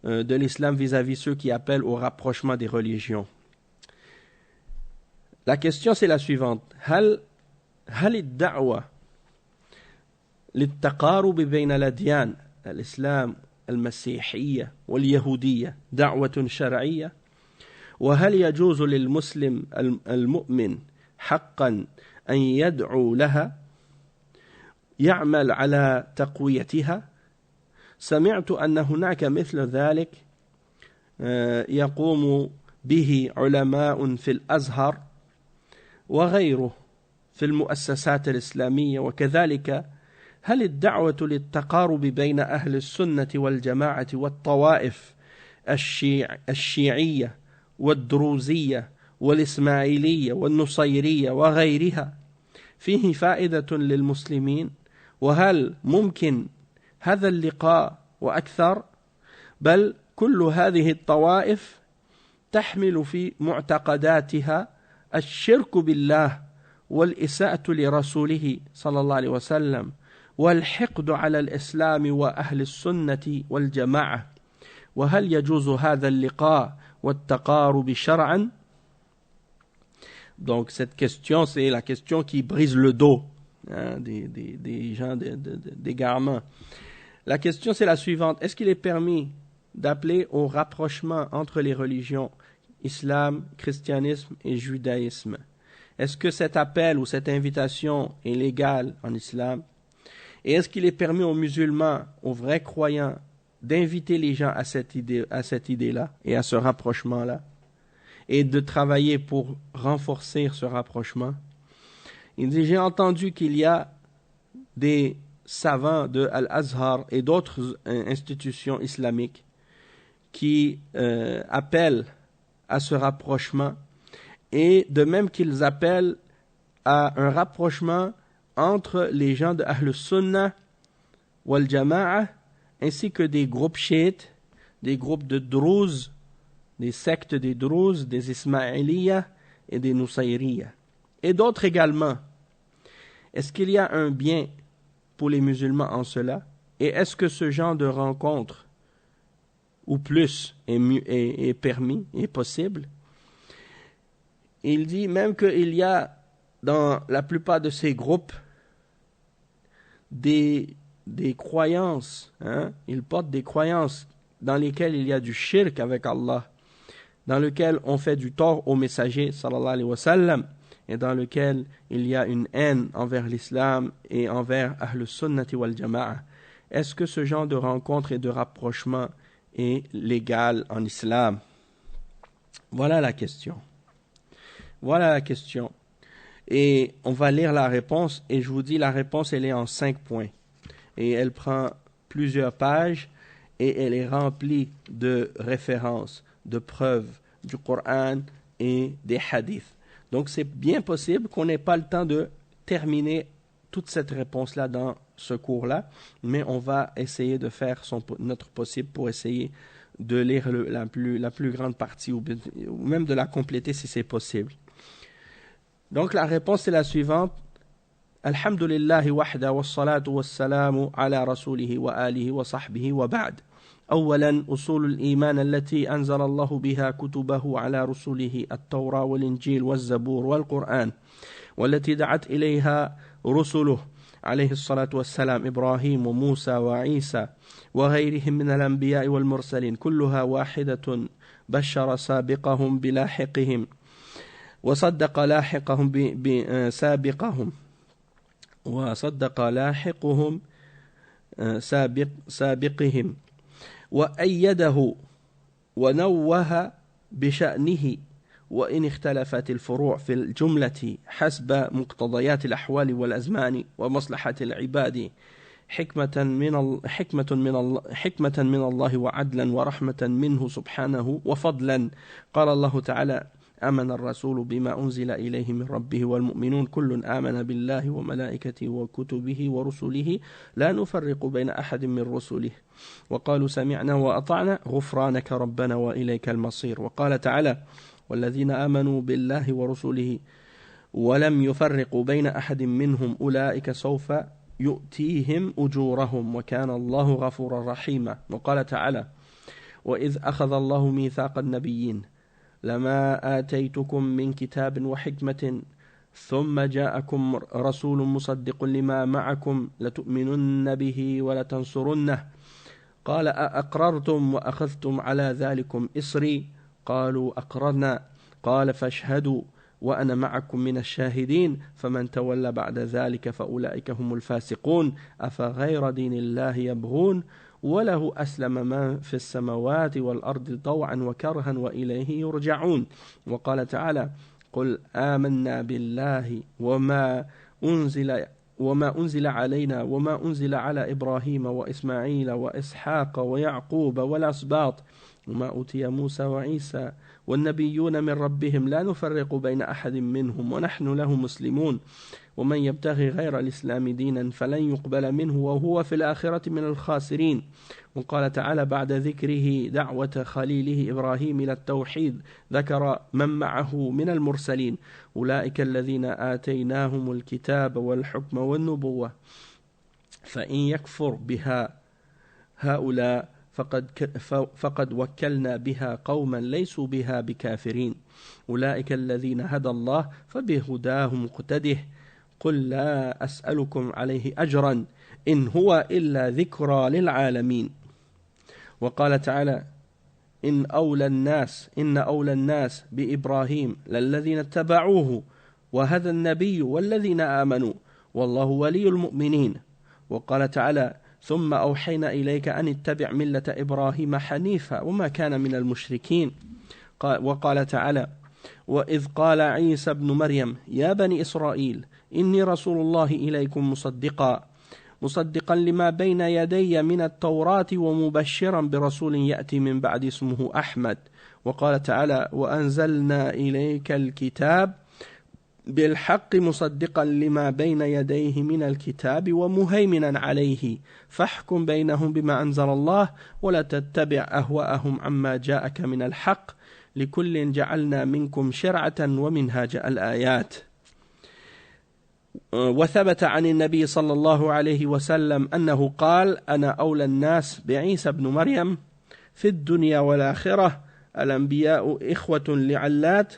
de l'islam vis-à-vis ceux qui appellent au rapprochement des religions. La question, c'est la suivante. هل الدعوة للتقارب بين الأديان الإسلام المسيحية واليهودية دعوة شرعية؟ وهل يجوز للمسلم المؤمن حقا أن يدعو لها يعمل على تقويتها؟ سمعت أن هناك مثل ذلك يقوم به علماء في الأزهر وغيره في المؤسسات الإسلامية، وكذلك هل الدعوة للتقارب بين أهل السنة والجماعة والطوائف الشيعية والدروزية والإسماعيلية والنصيرية وغيرها فيه فائدة للمسلمين؟ وهل ممكن هذا اللقاء وأكثر؟ بل كل هذه الطوائف تحمل في معتقداتها الشرك بالله والإساءة لرسوله صلى الله عليه وسلم والحقد على الإسلام وأهل السنة والجماعة، وهل يجوز هذا اللقاء والتقارب شرعا؟ Donc cette question, c'est la question qui brise le dos des gens d'égarement. La question, c'est la suivante. Est-ce qu'il est permis d'appeler au rapprochement entre les religions, islam, christianisme et judaïsme? Est-ce que cet appel ou cette invitation est légale en islam? Et est-ce qu'il est permis aux musulmans, aux vrais croyants, d'inviter les gens à cette idée-là et à ce rapprochement-là, et de travailler pour renforcer ce rapprochement? Il dit: j'ai entendu qu'il y a des savants de Al-Azhar et d'autres institutions islamiques qui appellent à ce rapprochement, et de même qu'ils appellent à un rapprochement entre les gens de Ahl Sunnah wal Jama'a ainsi que des groupes chiites, des groupes de Druze, des sectes des Druze, des Ismaïliya et des Nusayriya, et d'autres également. Est-ce qu'il y a un bien pour les musulmans en cela? Et est-ce que ce genre de rencontre, ou plus, est permis, est possible? Il dit même qu'il y a dans la plupart de ces groupes des croyances, ils portent des croyances dans lesquelles il y a du shirk avec Allah, dans lequel on fait du tort au messager sallallahu alayhi wa sallam, et dans lequel il y a une haine envers l'islam et envers Ahl Sunnati wal Jama'a. Est-ce que ce genre de rencontre et de rapprochement est légal en islam? Voilà la question. Voilà la question. Et on va lire la réponse, et je vous dis, la réponse, elle est en 5 points. Et elle prend plusieurs pages, et elle est remplie de références, de preuves du Coran et des hadiths. Donc c'est bien possible qu'on n'ait pas le temps de terminer toute cette réponse-là dans ce cours-là, mais on va essayer de faire notre possible pour essayer de lire la plus grande partie ou même de la compléter si c'est possible. Donc la réponse est la suivante. Alhamdulillahi wahda wa salatu wa salamu ala rasulihi wa alihi wa sahbihi wa ba'd. أولا أصول الإيمان التي أنزل الله بها كتبه على رسله التوراة والإنجيل والزبور والقرآن والتي دعت إليها رسله عليه الصلاة والسلام إبراهيم وموسى وعيسى وغيرهم من الأنبياء والمرسلين كلها واحدة بشر سابقهم بلاحقهم وصدق لاحقهم بسابقهم وصدق لاحقهم سابقهم وأيده ونوه بشأنه وإن اختلفت الفروع في الجملة حسب مقتضيات الأحوال والأزمان ومصلحة العباد حكمة من الله وعدلا ورحمة منه سبحانه وفضلا. قال الله تعالى آمن الرسول بما أنزل إليه من ربه والمؤمنون كل آمن بالله وملائكته وكتبه ورسله لا نفرق بين أحد من رسله وقالوا سمعنا وأطعنا غفرانك ربنا وإليك المصير. وقال تعالى والذين آمنوا بالله ورسله ولم يفرقوا بين أحد منهم أولئك سوف يؤتيهم أجورهم وكان الله غفورا رحيما. وقال تعالى وإذ أخذ الله ميثاق النبيين لما آتيتكم من كتاب وحكمة ثم جاءكم رسول مصدق لما معكم لتؤمنن به ولتنصرنه قال أأقررتم وأخذتم على ذلكم إصري قالوا أقررنا قال فاشهدوا وأنا معكم من الشاهدين فمن تولى بعد ذلك فأولئك هم الفاسقون أفغير دين الله يبغون وله أسلم من في السماوات والأرض طوعا وكرها وإليه يرجعون. وقال تعالى قل آمنا بالله وما أنزل علينا وما أنزل على إبراهيم وإسماعيل وإسحاق ويعقوب والأسباط وما أوتي موسى وعيسى والنبيون من ربهم لا نفرق بين أحد منهم ونحن له مسلمون ومن يبتغي غير الإسلام دينا فلن يقبل منه وهو في الآخرة من الخاسرين. وقال تعالى بعد ذكره دعوة خليله إبراهيم إلى التوحيد ذكر من معه من المرسلين أولئك الذين آتيناهم الكتاب والحكم والنبوة فإن يكفر بها هؤلاء فقد وكلنا بها قوما ليسوا بها بكافرين أولئك الذين هدى الله فبهداه مقتده قل لا أسألكم عليه أجرا إن هو إلا ذكرى للعالمين. وقال تعالى إن أولى الناس بإبراهيم للذين اتبعوه وهذا النبي والذين آمنوا والله ولي المؤمنين. وقال تعالى ثم أوحينا إليك أن اتبع ملة إبراهيم حنيفا وما كان من المشركين. وقال تعالى وإذ قال عيسى بن مريم يا بني إسرائيل إني رسول الله إليكم مصدقا لما بين يدي من التوراة ومبشرا برسول يأتي من بعد اسمه أحمد. وقال تعالى وأنزلنا إليك الكتاب بالحق مصدقا لما بين يديه من الكتاب ومهيمنا عليه فاحكم بينهم بما أنزل الله ولا تتبع أهواءهم عما جاءك من الحق لكل جعلنا منكم شرعة ومنهاج الآيات. وثبت عن النبي صلى الله عليه وسلم أنه قال أنا أولى الناس بعيسى بن مريم في الدنيا والآخرة الأنبياء إخوة لعلات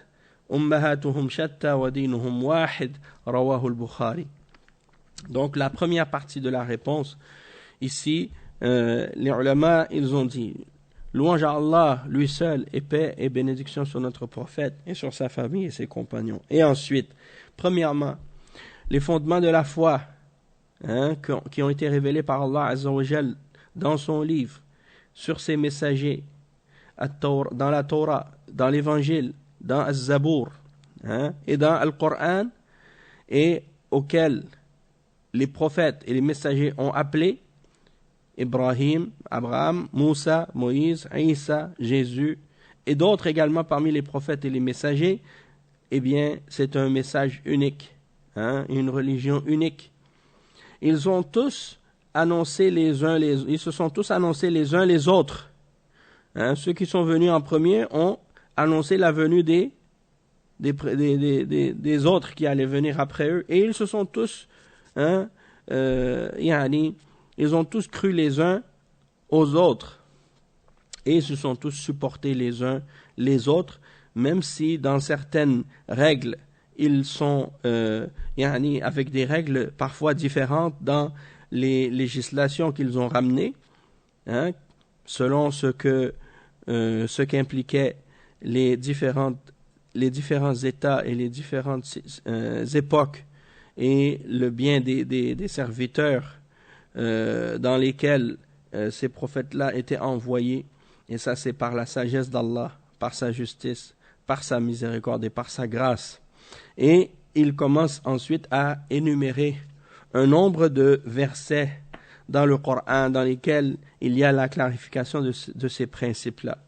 أمهاتهم شتى ودينهم واحد رواه البخاري. Donc la première partie de la réponse ici, les ulama ils ont dit louange à Allah lui seul et paix et bénédiction sur notre prophète et sur sa famille et ses compagnons. Et ensuite, premièrement, les fondements de la foi qui ont été révélés par Allah Azza wa Jal dans son livre, sur ses messagers, dans la Torah, dans l'évangile, dans Al-Zabour et dans Al-Qur'an, et auxquels les prophètes et les messagers ont appelé Ibrahim, Abraham, Moussa, Moïse, Isa, Jésus et d'autres également parmi les prophètes et les messagers, eh bien c'est un message unique, une religion unique ils se sont tous annoncés les uns les autres. Hein, ceux qui sont venus en premier ont annoncé la venue des autres qui allaient venir après eux. Et ils se sont tous, ils ont tous cru les uns aux autres. Et ils se sont tous supportés les uns les autres, même si dans certaines règles, ils sont avec des règles parfois différentes dans les législations qu'ils ont ramenées, hein, selon ce qu'impliquaient les différents États et les différentes époques et le bien des serviteurs dans lesquels ces prophètes-là étaient envoyés. Et ça, c'est par la sagesse d'Allah, par sa justice, par sa miséricorde et par sa grâce. Et il commence ensuite à énumérer un nombre de versets dans le Coran dans lesquels il y a la clarification de ces principes-là.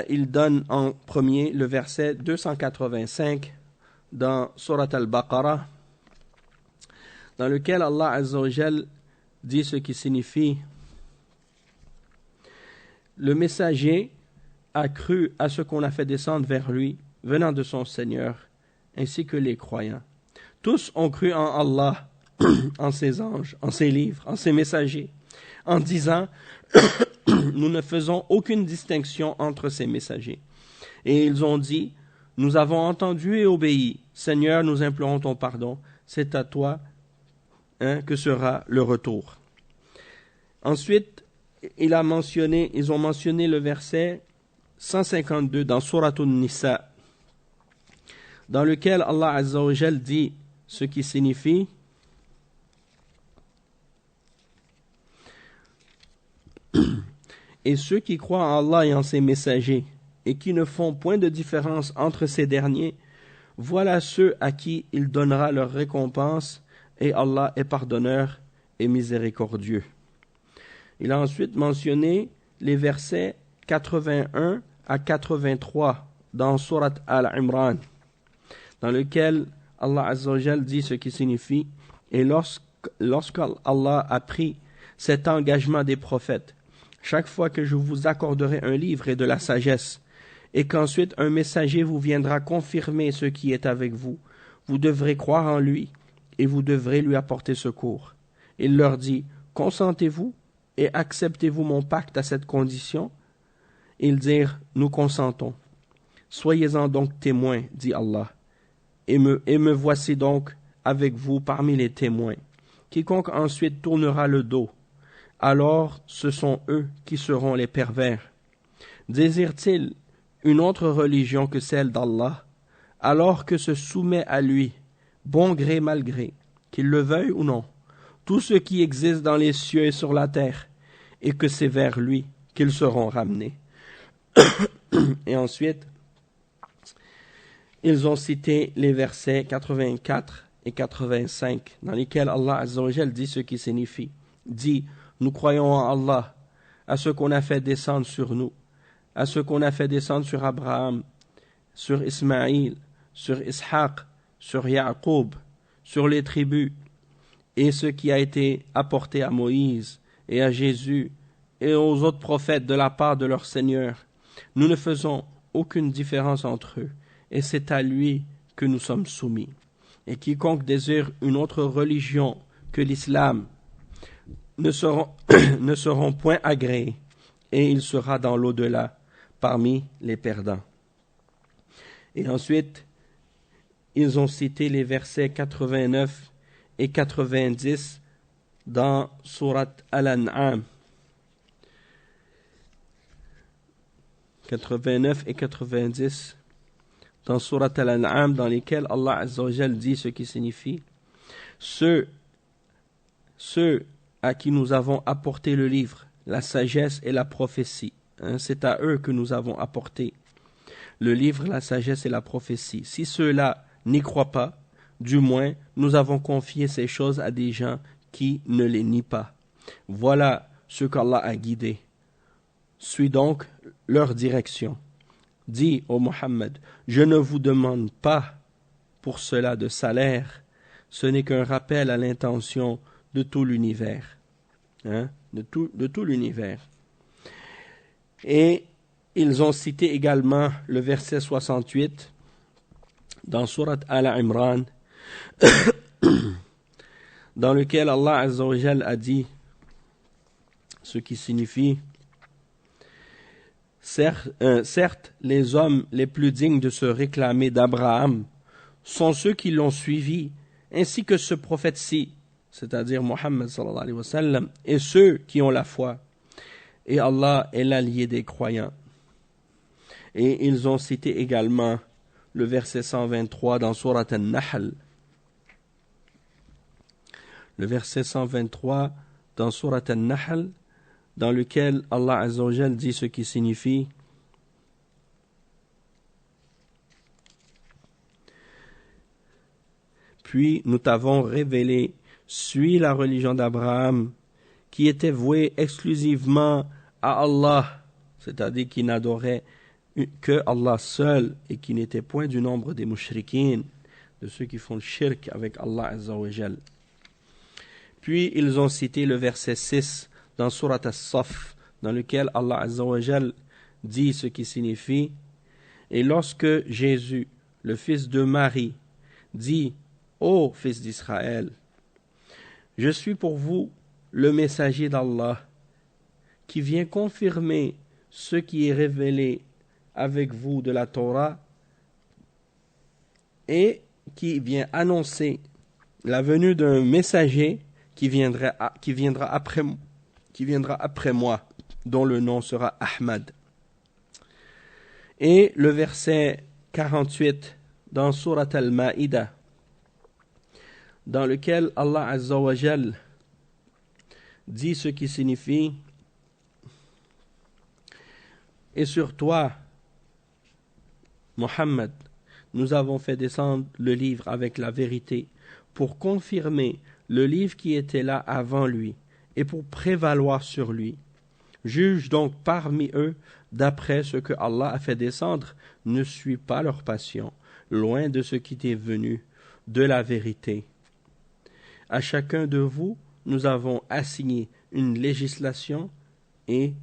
Il donne en premier le verset 285 dans Surat Al-Baqarah, dans lequel Allah Azza wa Jal dit ce qui signifie: le messager a cru à ce qu'on a fait descendre vers lui, venant de son Seigneur, ainsi que les croyants. Tous ont cru en Allah, en ses anges, en ses livres, en ses messagers, en disant: nous ne faisons aucune distinction entre ces messagers. Et ils ont dit: nous avons entendu et obéi. Seigneur, nous implorons ton pardon. C'est à toi que sera le retour. Ensuite, ils ont mentionné le verset 152 dans Surat An-Nisa, dans lequel Allah Azza wa Jal dit ce qui signifie: et ceux qui croient en Allah et en ses messagers, et qui ne font point de différence entre ces derniers, voilà ceux à qui il donnera leur récompense, et Allah est pardonneur et miséricordieux. Il a ensuite mentionné les versets 81 à 83 dans Surat Al-Imran, dans lequel Allah Azza wa Jal dit ce qui signifie: et lorsqu'Allah a pris cet engagement des prophètes, chaque fois que je vous accorderai un livre et de la sagesse, et qu'ensuite un messager vous viendra confirmer ce qui est avec vous, vous devrez croire en lui et vous devrez lui apporter secours. Il leur dit: consentez-vous et acceptez-vous mon pacte à cette condition? Ils dirent: nous consentons. Soyez-en donc témoins, dit Allah, et me voici donc avec vous parmi les témoins. Quiconque ensuite tournera le dos, alors ce sont eux qui seront les pervers. Désire-t-il une autre religion que celle d'Allah, alors que se soumet à lui, bon gré mal gré, qu'il le veuille ou non, tout ce qui existe dans les cieux et sur la terre, et que c'est vers lui qu'ils seront ramenés. Et ensuite, ils ont cité les versets 84 et 85, dans lesquels Allah Azza wa Jal dit ce qui signifie: dit: nous croyons en Allah, à ce qu'on a fait descendre sur nous, à ce qu'on a fait descendre sur Abraham, sur Ismaïl, sur Ishaq, sur Yaqub, sur les tribus, et ce qui a été apporté à Moïse et à Jésus et aux autres prophètes de la part de leur Seigneur. Nous ne faisons aucune différence entre eux, et c'est à lui que nous sommes soumis. Et quiconque désire une autre religion que l'islam ne seront point agréés, et il sera dans l'au-delà parmi les perdants. Et ensuite, ils ont cité les versets 89 et 90 dans Surat Al-An'am. 89 et 90 dans Surat Al-An'am, dans lesquels Allah Azza wa Jal dit ce qui signifie: ceux à qui nous avons apporté le livre, la sagesse et la prophétie, c'est à eux que nous avons apporté le livre, la sagesse et la prophétie. Si ceux-là n'y croient pas, du moins nous avons confié ces choses à des gens qui ne les nient pas. Voilà ce qu'Allah a guidé. Suis donc leur direction. Dis, ô Muhammad, je ne vous demande pas pour cela de salaire, ce n'est qu'un rappel à l'intention de tout l'univers. De tout l'univers. Et ils ont cité également le verset 68 dans Surat Al-Imran, dans lequel Allah Azza wa Jal a dit, ce qui signifie: certes, les hommes les plus dignes de se réclamer d'Abraham sont ceux qui l'ont suivi, ainsi que ce prophète-ci, c'est-à-dire Muhammad sallallahu alayhi wa sallam, et ceux qui ont la foi. Et Allah est l'allié des croyants. Et ils ont cité également le verset 123 dans Surat An-Nahl. Le verset 123 dans Surat An-Nahl, dans lequel Allah Azza wa Jal dit ce qui signifie: puis nous t'avons révélé, suis la religion d'Abraham, qui était vouée exclusivement à Allah, c'est-à-dire qui n'adorait que Allah seul et qui n'était point du nombre des mushrikins, de ceux qui font le shirk avec Allah Azza wa Jal. Puis ils ont cité le verset 6 dans Surat As-Saff, dans lequel Allah Azza wa Jal dit ce qui signifie: et lorsque Jésus, le fils de Marie, dit: ô fils d'Israël, je suis pour vous le messager d'Allah, qui vient confirmer ce qui est révélé avec vous de la Torah et qui vient annoncer la venue d'un messager qui viendra après moi, dont le nom sera Ahmad. Et le verset 48 dans Surat Al-Ma'idah, dans lequel Allah Azza wa Jal dit ce qui signifie: et sur toi, Muhammad, nous avons fait descendre le livre avec la vérité pour confirmer le livre qui était là avant lui et pour prévaloir sur lui. Juge donc parmi eux d'après ce que Allah a fait descendre, ne suis pas leur passion, loin de ce qui t'est venu de la vérité. À chacun de vous, nous avons assigné une législation et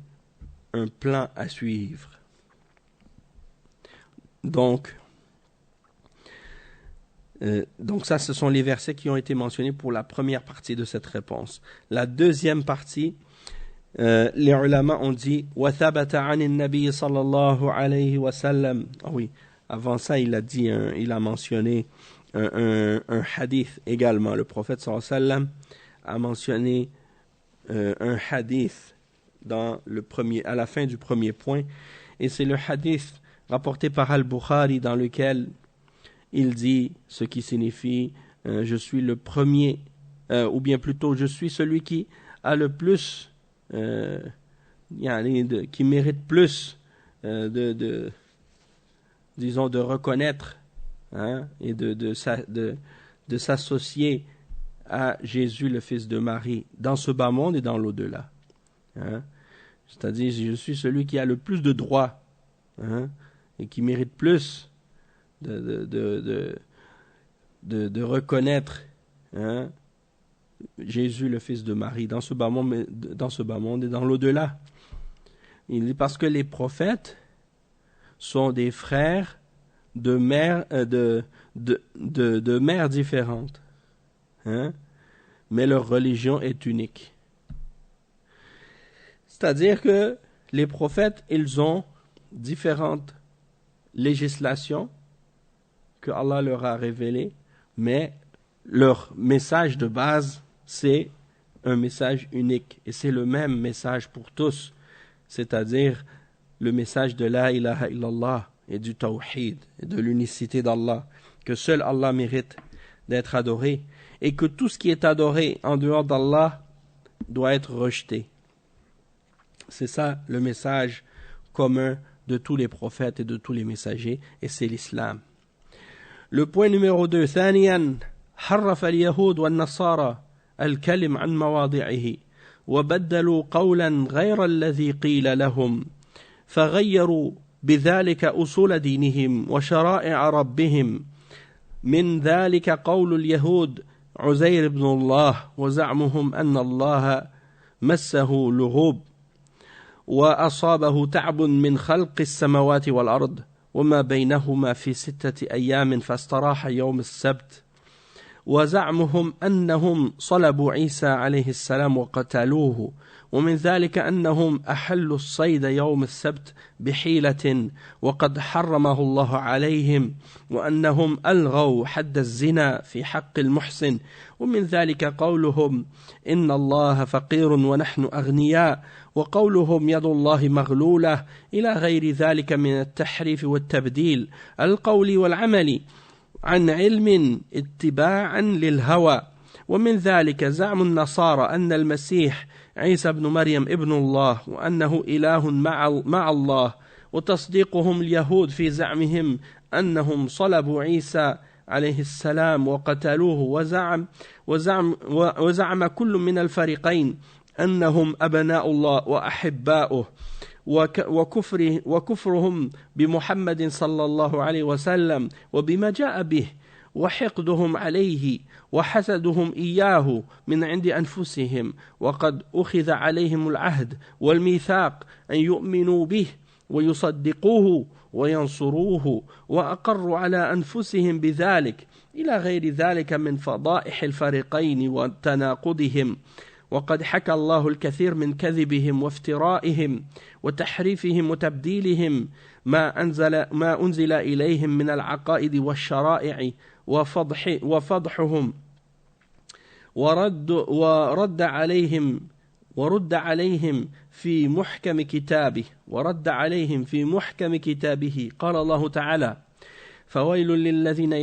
un plan à suivre. Donc ça, ce sont les versets qui ont été mentionnés pour la première partie de cette réponse. La deuxième partie, les ulama ont dit وَثَبَتَ عَنِ النَّبِيِّ صَلَّى اللَّهُ عَلَيْهِ وَسَلَّمَ. Oui, avant ça, il a mentionné un hadith également. Le prophète sallallahu alayhi wa sallam a mentionné un hadith à la fin du premier point, et c'est le hadith rapporté par Al-Bukhari dans lequel il dit ce qui signifie je suis le premier, ou bien plutôt je suis celui qui a le plus, qui mérite plus disons de reconnaître et de s'associer à Jésus le fils de Marie dans ce bas monde et dans l'au-delà. C'est-à-dire je suis celui qui a le plus de droits et qui mérite plus de reconnaître Jésus le fils de Marie dans ce bas monde et dans l'au-delà. Il dit parce que les prophètes sont des frères de mères différentes, mais leur religion est unique. C'est-à-dire que les prophètes, ils ont différentes législations que Allah leur a révélées, mais leur message de base, c'est un message unique. Et c'est le même message pour tous, c'est-à-dire le message de la ilaha illallah et du tawhid, et de l'unicité d'Allah, que seul Allah mérite d'être adoré, et que tout ce qui est adoré en dehors d'Allah doit être rejeté. C'est ça le message commun de tous les prophètes et de tous les messagers, et c'est l'islam. Le point numéro 2, ثانيا حرف اليهود والنصارى الكلم عن مواضعه وبدلوا قولا غير الذي قيل لهم فغيروا بذلك أصول دينهم وشرائع ربهم من ذلك قول اليهود عزير بن الله، وزعمهم أن الله مسه لغوب وأصابه تعب من خلق السماوات والأرض وما بينهما في 6 أيام فاستراح يوم السبت. وزعمهم أنهم صلبوا عيسى عليه السلام وقتلوه، ومن ذلك أنهم أحلوا الصيد يوم السبت بحيلة وقد حرمه الله عليهم، وأنهم ألغوا حد الزنا في حق المحسن، ومن ذلك قولهم إن الله فقير ونحن أغنياء، وقولهم يد الله مغلولة، إلى غير ذلك من التحريف والتبديل القولي والعملي عن علم اتباعا للهوى. ومن ذلك زعم النصارى أن المسيح عيسى بن مريم ابن الله وأنه إله مع الله، وتصديقهم اليهود في زعمهم أنهم صلبوا عيسى عليه السلام وقتلوه. وزعم كل من الفريقين أنهم أبناء الله وأحباؤه، وكفرهم بمحمد صلى الله عليه وسلم وبما جاء به، وحقدهم عليه وحسدهم إياه من عند أنفسهم، وقد أخذ عليهم العهد والميثاق أن يؤمنوا به ويصدقوه وينصروه، وأقروا على أنفسهم بذلك، إلى غير ذلك من فضائح الفريقين وتناقضهم. وقد حكى الله الكثير من كذبهم وافترائهم وتحريفهم وتبديلهم ما أنزل إليهم من العقائد والشرائع وفضحهم، ورد عليهم في محكم كتابه. قال الله تعالى: فويل للذين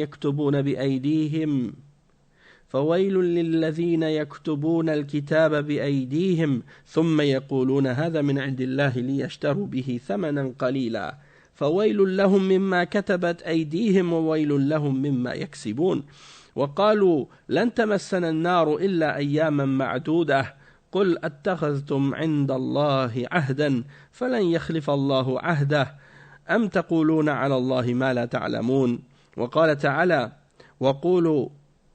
يكتبون الكتاب بأيديهم ثم يقولون هذا من عند الله ليشتروا به ثمنا قليلا، فويل لهم مما كتبت أيديهم وويل لهم مما يكسبون. وقالوا لن تمسنا النار إلا أياما معدودة، قل أتخذتم عند الله عهدا فلن يخلف الله عهده، أم تقولون على الله ما لا تعلمون. وقال تعالى: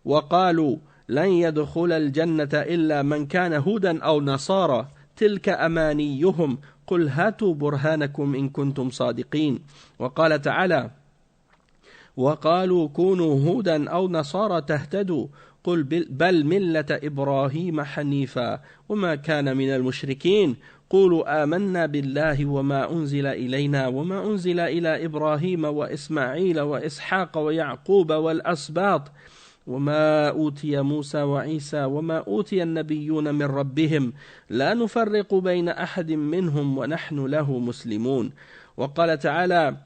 وقالوا لن يدخل الجنة إلا من كان هودا أو نصارى، تلك أمانيهم، قل هاتوا برهانكم إن كنتم صادقين. وقال تعالى: وقالوا كونوا هودا أو نصارى تهتدوا، قل بل ملة إبراهيم حنيفا وما كان من المشركين، قولوا آمنا بالله وما أنزل إلينا وما أنزل إلى إبراهيم وإسماعيل وإسحاق ويعقوب والأسباط وما أوتي موسى وعيسى وما أوتي النبيون من ربهم لا نفرق بين أحد منهم ونحن له مسلمون. وقال تعالى: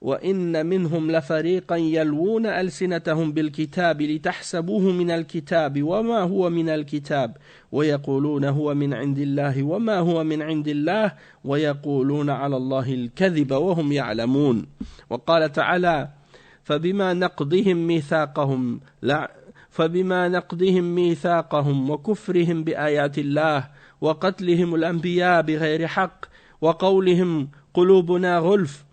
وإن منهم لفريقا يلوون ألسنتهم بالكتاب لتحسبوه من الكتاب وما هو من الكتاب ويقولون هو من عند الله وما هو من عند الله ويقولون على الله الكذب وهم يعلمون. وقال تعالى: فبما نقضهم ميثاقهم وكفرهم بآيات الله وقتلهم الأنبياء بغير حق وقولهم قلوبنا غلف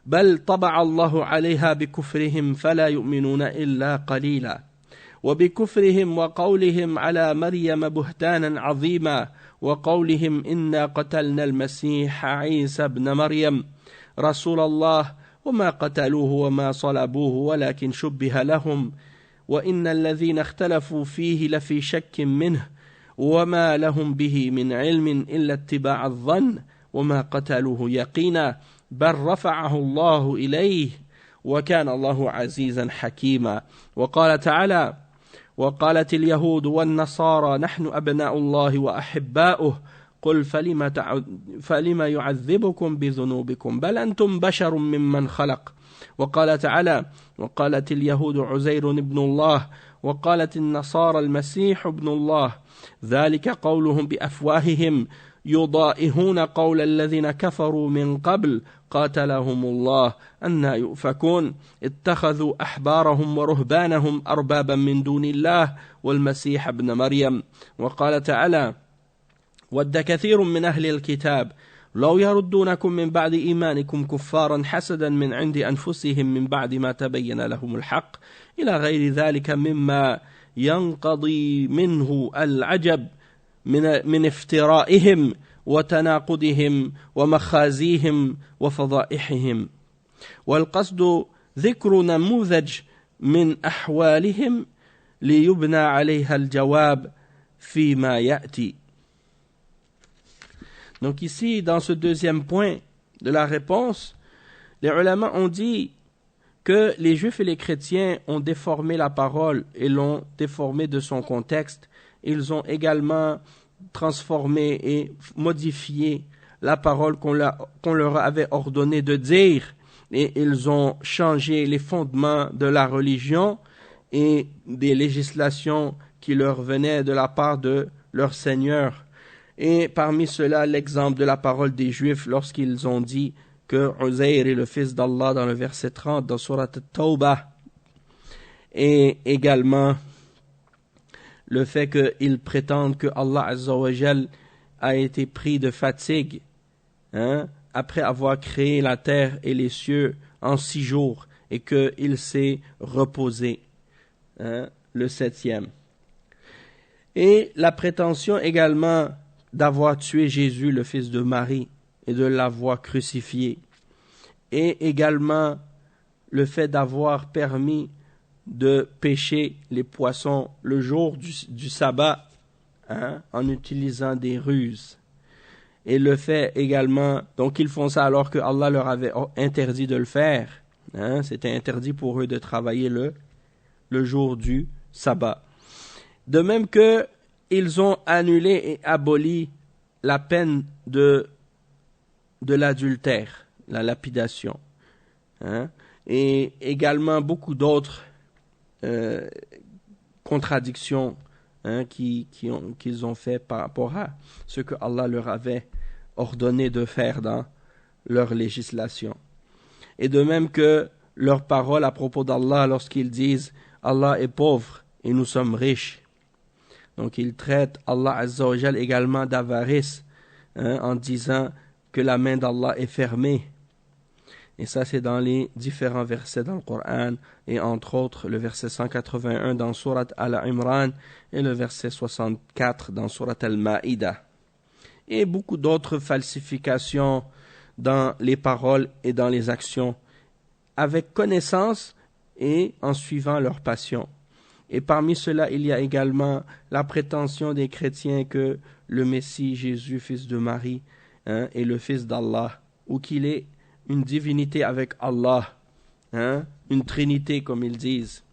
بل طبع الله عليها بكفرهم فلا يؤمنون إلا قليلا. وبكفرهم وقولهم على مريم بهتانا عظيما، وقولهم إنا قتلنا المسيح عيسى ابن مريم رسول الله وما قتلوه وما صلبوه ولكن شبه لهم، وإن الذين اختلفوا فيه لفي شك منه وما لهم به من علم إلا اتباع الظن وما قتلوه يقينا بل رفعه الله إليه وكان الله عزيزا حكيما. وقال تعالى: وقالت اليهود والنصارى نحن أبناء الله وأحباؤه، قل فلما يعذبكم بذنوبكم بل أنتم بشر ممن خلق. وقال تعالى: وقالت اليهود عزير ابن الله وقالت النصارى المسيح ابن الله، ذلك قولهم بأفواههم يضائهون قول الذين كفروا من قبل قاتلهم الله أنى يؤفكون، اتخذوا أحبارهم ورهبانهم أربابا من دون الله والمسيح ابن مريم. وقال تعالى: ود كثير من أهل الكتاب لو يردونكم من بعد إيمانكم كفارا حسدا من عند أنفسهم من بعد ما تبين لهم الحق، إلى غير ذلك مما ينقضي منه العجب من افترائهم وتناقضهم ومخازيهم وفضائحهم والقصد ذكر نموذج من أحوالهم ليبنى عليها الجواب فيما يأتي. Donc ici, dans ce deuxième point de la réponse, les ulama ont dit que les juifs et les chrétiens ont déformé la parole et l'ont déformé de son contexte. Ils ont également transformé et modifié la parole qu'on leur avait ordonné de dire, et ils ont changé les fondements de la religion et des législations qui leur venaient de la part de leur Seigneur. Et parmi cela, l'exemple de la parole des Juifs lorsqu'ils ont dit que Uzair est le fils d'Allah dans le verset 30 dans Surat At-Tawbah, et également le fait qu'ils prétendent que Allah Azza wa Jal a été pris de fatigue après avoir créé la terre et les cieux en 6 jours et qu'il s'est reposé le 7e. Et la prétention également d'avoir tué Jésus, le fils de Marie, et de l'avoir crucifié. Et également le fait d'avoir permis de pêcher les poissons le jour du sabbat en utilisant des ruses. Et le fait également, donc ils font ça alors que Allah leur avait interdit de le faire. C'était interdit pour eux de travailler le jour du sabbat. De même que ils ont annulé et aboli la peine de l'adultère, la lapidation, et également beaucoup d'autres contradictions qu'ils ont fait par rapport à ce que Allah leur avait ordonné de faire dans leur législation. Et de même que leurs paroles à propos d'Allah lorsqu'ils disent « Allah est pauvre et nous sommes riches ». Donc ils traitent Allah Azza wa Jal également d'avarice en disant que la main d'Allah est fermée. Et ça c'est dans les différents versets dans le Coran, et entre autres le verset 181 dans Surat Al-Imran et le verset 64 dans Surat Al-Ma'idah. Et beaucoup d'autres falsifications dans les paroles et dans les actions, avec connaissance et en suivant leur passion. Et parmi cela, il y a également la prétention des chrétiens que le Messie Jésus, fils de Marie, est le fils d'Allah, ou qu'il est une divinité avec Allah, une trinité comme ils disent.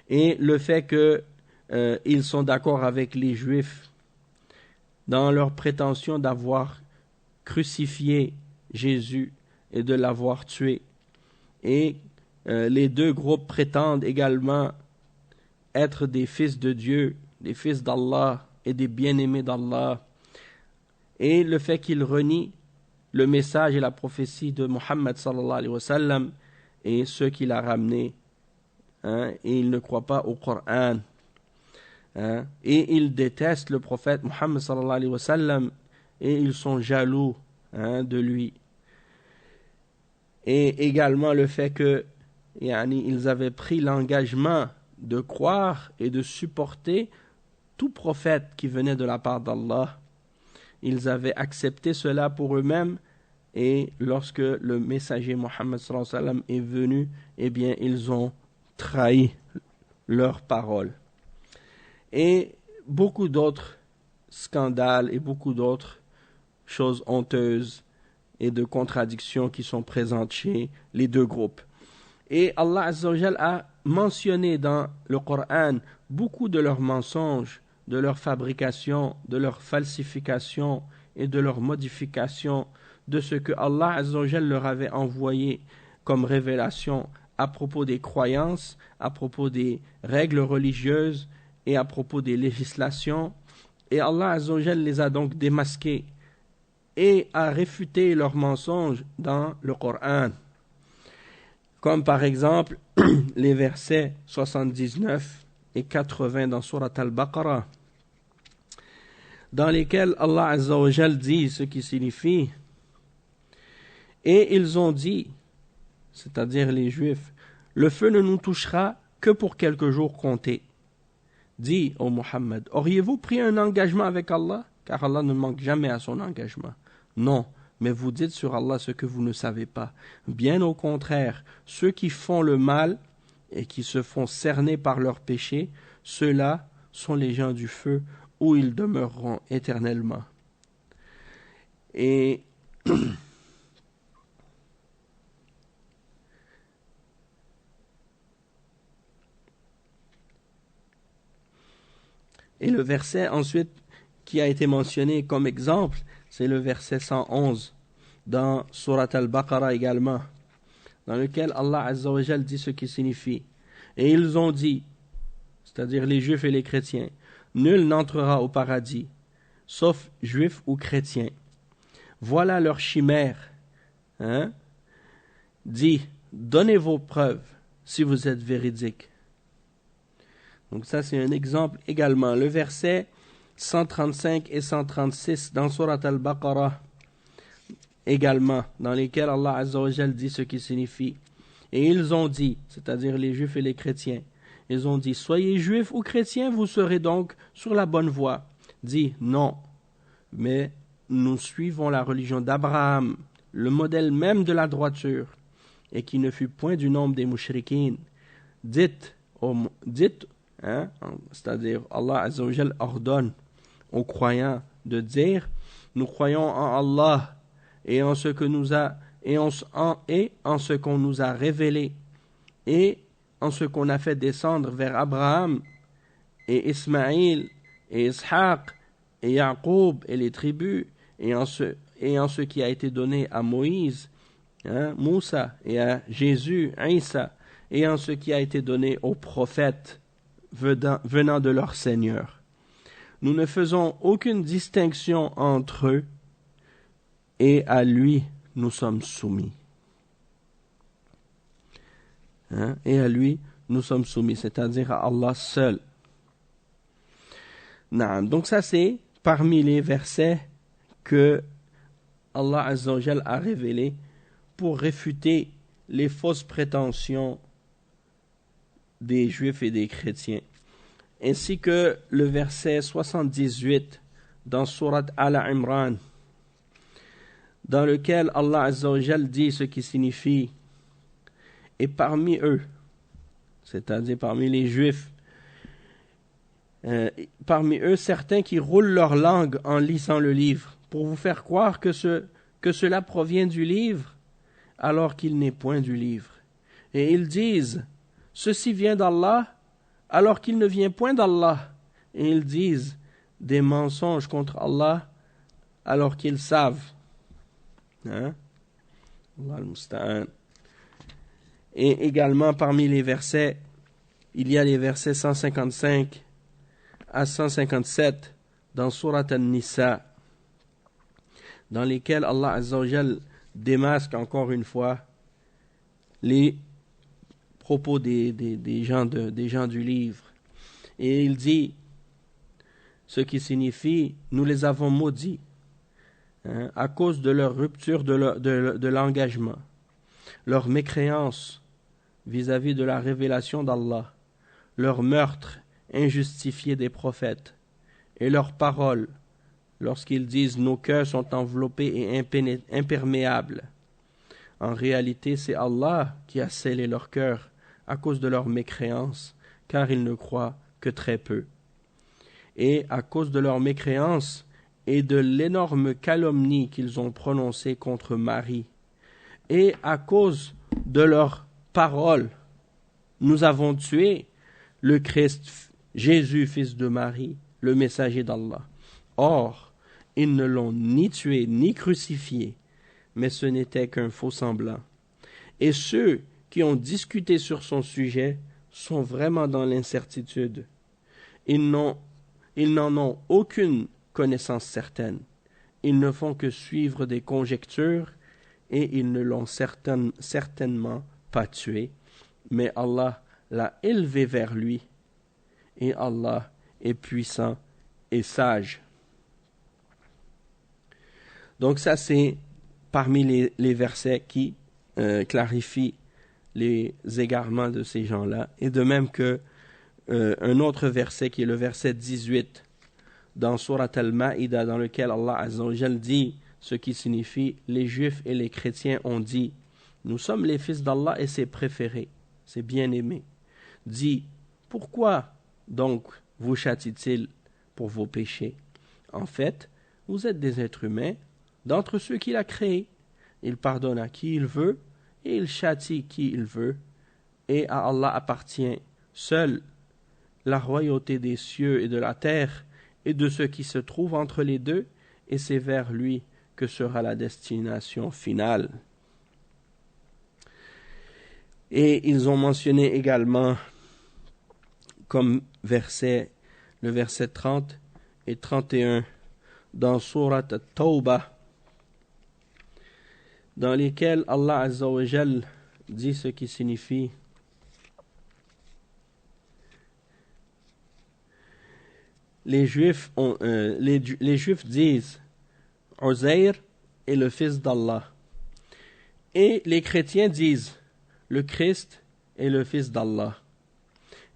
Et le fait qu'ils sont d'accord avec les Juifs dans leur prétention d'avoir crucifié Jésus et de l'avoir tué. Et les deux groupes prétendent également être des fils de Dieu, des fils d'Allah et des bien-aimés d'Allah. Et le fait qu'ils renient le message et la prophétie de Muhammad sallallahu alayhi wa sallam et ceux qu'il a ramenés, et ils ne croient pas au Coran. Et ils détestent le prophète Muhammad sallallahu alayhi wa sallam et ils sont jaloux de lui. Et également le fait que ils avaient pris l'engagement de croire et de supporter tout prophète qui venait de la part d'Allah. Ils avaient accepté cela pour eux-mêmes, et lorsque le messager Muhammad sallallahu alayhi wa sallam est venu, eh bien ils ont trahi leur parole. Et beaucoup d'autres scandales et beaucoup d'autres choses honteuses et de contradictions qui sont présentes chez les deux groupes. Et Allah Azza wa Jal a mentionné dans le Coran beaucoup de leurs mensonges, de leurs fabrications, de leurs falsifications et de leurs modifications, de ce que Allah Azza wa Jal leur avait envoyé comme révélation à propos des croyances, à propos des règles religieuses et à propos des législations. Et Allah Azza wa Jal les a donc démasqués et a réfuté leurs mensonges dans le Coran. Comme par exemple les versets 79 et 80 dans Surat Al-Baqarah, dans lesquels Allah Azza wa Jal dit ce qui signifie « Et ils ont dit, c'est-à-dire les Juifs, le feu ne nous touchera que pour quelques jours comptés. dis, ô Muhammad, auriez-vous pris un engagement avec Allah? Car Allah ne manque jamais à son engagement. Non, mais vous dites sur Allah ce que vous ne savez pas. Bien au contraire, ceux qui font le mal et qui se font cerner par leurs péchés, ceux-là sont les gens du feu où ils demeureront éternellement. Et le verset ensuite qui a été mentionné comme exemple, c'est le verset 111 dans Surat Al-Baqarah également, dans lequel Allah Azza wa Jal dit ce qui signifie. Et ils ont dit, c'est-à-dire les juifs et les chrétiens, nul n'entrera au paradis, sauf juifs ou chrétiens. Voilà leur chimère. Dit, donnez vos preuves si vous êtes véridiques. Donc ça c'est un exemple également. Le verset 135 et 136 dans Surat Al-Baqarah également, dans lesquels Allah Azza wa Jal dit ce qui signifie. Et ils ont dit, c'est-à-dire les juifs et les chrétiens, ils ont dit, soyez juifs ou chrétiens, vous serez donc sur la bonne voie. Dit, non, mais nous suivons la religion d'Abraham, le modèle même de la droiture, et qui ne fut point du nombre des mushrikines. Dites, c'est-à-dire Allah Azza wa Jal ordonne aux croyants de dire, nous croyons en Allah et en ce que nous a et en ce qu'on nous a révélé et en ce qu'on a fait descendre vers Abraham et Ismaïl et Ishaq et Yaqub et les tribus et en ce qui a été donné à Moïse, Moussa, et à Jésus, Isa, et en ce qui a été donné aux prophètes venant de leur Seigneur. Nous ne faisons aucune distinction entre eux et à lui nous sommes soumis. Et à lui nous sommes soumis, c'est-à-dire à Allah seul. Donc ça c'est parmi les versets que Allah Azza wa Jal a révélés pour réfuter les fausses prétentions des juifs et des chrétiens. Ainsi que le verset 78 dans Surat Al-Imran, dans lequel Allah Azza wa Jal dit ce qui signifie, et parmi eux, c'est-à-dire parmi les juifs, parmi eux certains qui roulent leur langue en lisant le livre, pour vous faire croire que cela provient du livre, alors qu'il n'est point du livre. Et ils disent, ceci vient d'Allah, alors qu'il ne vient point d'Allah. Et ils disent des mensonges contre Allah, alors qu'ils savent. Allah al-Musta'an. Et également parmi les versets, il y a les versets 155 à 157 dans Surat An-Nisa, dans lesquels Allah Azza wa Jal démasque encore une fois les propos des gens du livre. Et il dit ce qui signifie, nous les avons maudits à cause de leur rupture de l'engagement, leur mécréance vis-à-vis de la révélation d'Allah, leur meurtre injustifié des prophètes et leurs paroles lorsqu'ils disent nos cœurs sont enveloppés et imperméables. En réalité, c'est Allah qui a scellé leurs cœurs à cause de leur mécréance, car ils ne croient que très peu. Et à cause de leur mécréance et de l'énorme calomnie qu'ils ont prononcée contre Marie, et à cause de leurs paroles, nous avons tué le Christ, Jésus, fils de Marie, le messager d'Allah. Or, ils ne l'ont ni tué ni crucifié, mais ce n'était qu'un faux semblant. Et ceux qui ont discuté sur son sujet sont vraiment dans l'incertitude. Ils n'en ont aucune connaissance certaine. Ils ne font que suivre des conjectures et ils ne l'ont certainement pas tué, mais Allah l'a élevé vers lui et Allah est puissant et sage. Donc ça c'est parmi les versets qui clarifient les égarements de ces gens-là, et de même que un autre verset qui est le verset 18 dans Surat Al-Ma'ida, dans lequel Allah Azza wa Jal dit ce qui signifie les Juifs et les chrétiens ont dit nous sommes les fils d'Allah et ses préférés, ses bien-aimés. Dit pourquoi donc vous châtie-t-il pour vos péchés? En fait, vous êtes des êtres humains d'entre ceux qu'il a créés. Il pardonne à qui il veut et il châtie qui il veut. Et à Allah appartient seule la royauté des cieux et de la terre et de ce qui se trouve entre les deux, et c'est vers lui que sera la destination finale. Et ils ont mentionné également comme verset, le verset 30 et 31 dans Surat At-Tawbah, dans lesquels Allah Azza wa Jal dit ce qui signifie les Juifs disent Uzair est le fils d'Allah et les chrétiens disent le Christ est le fils d'Allah.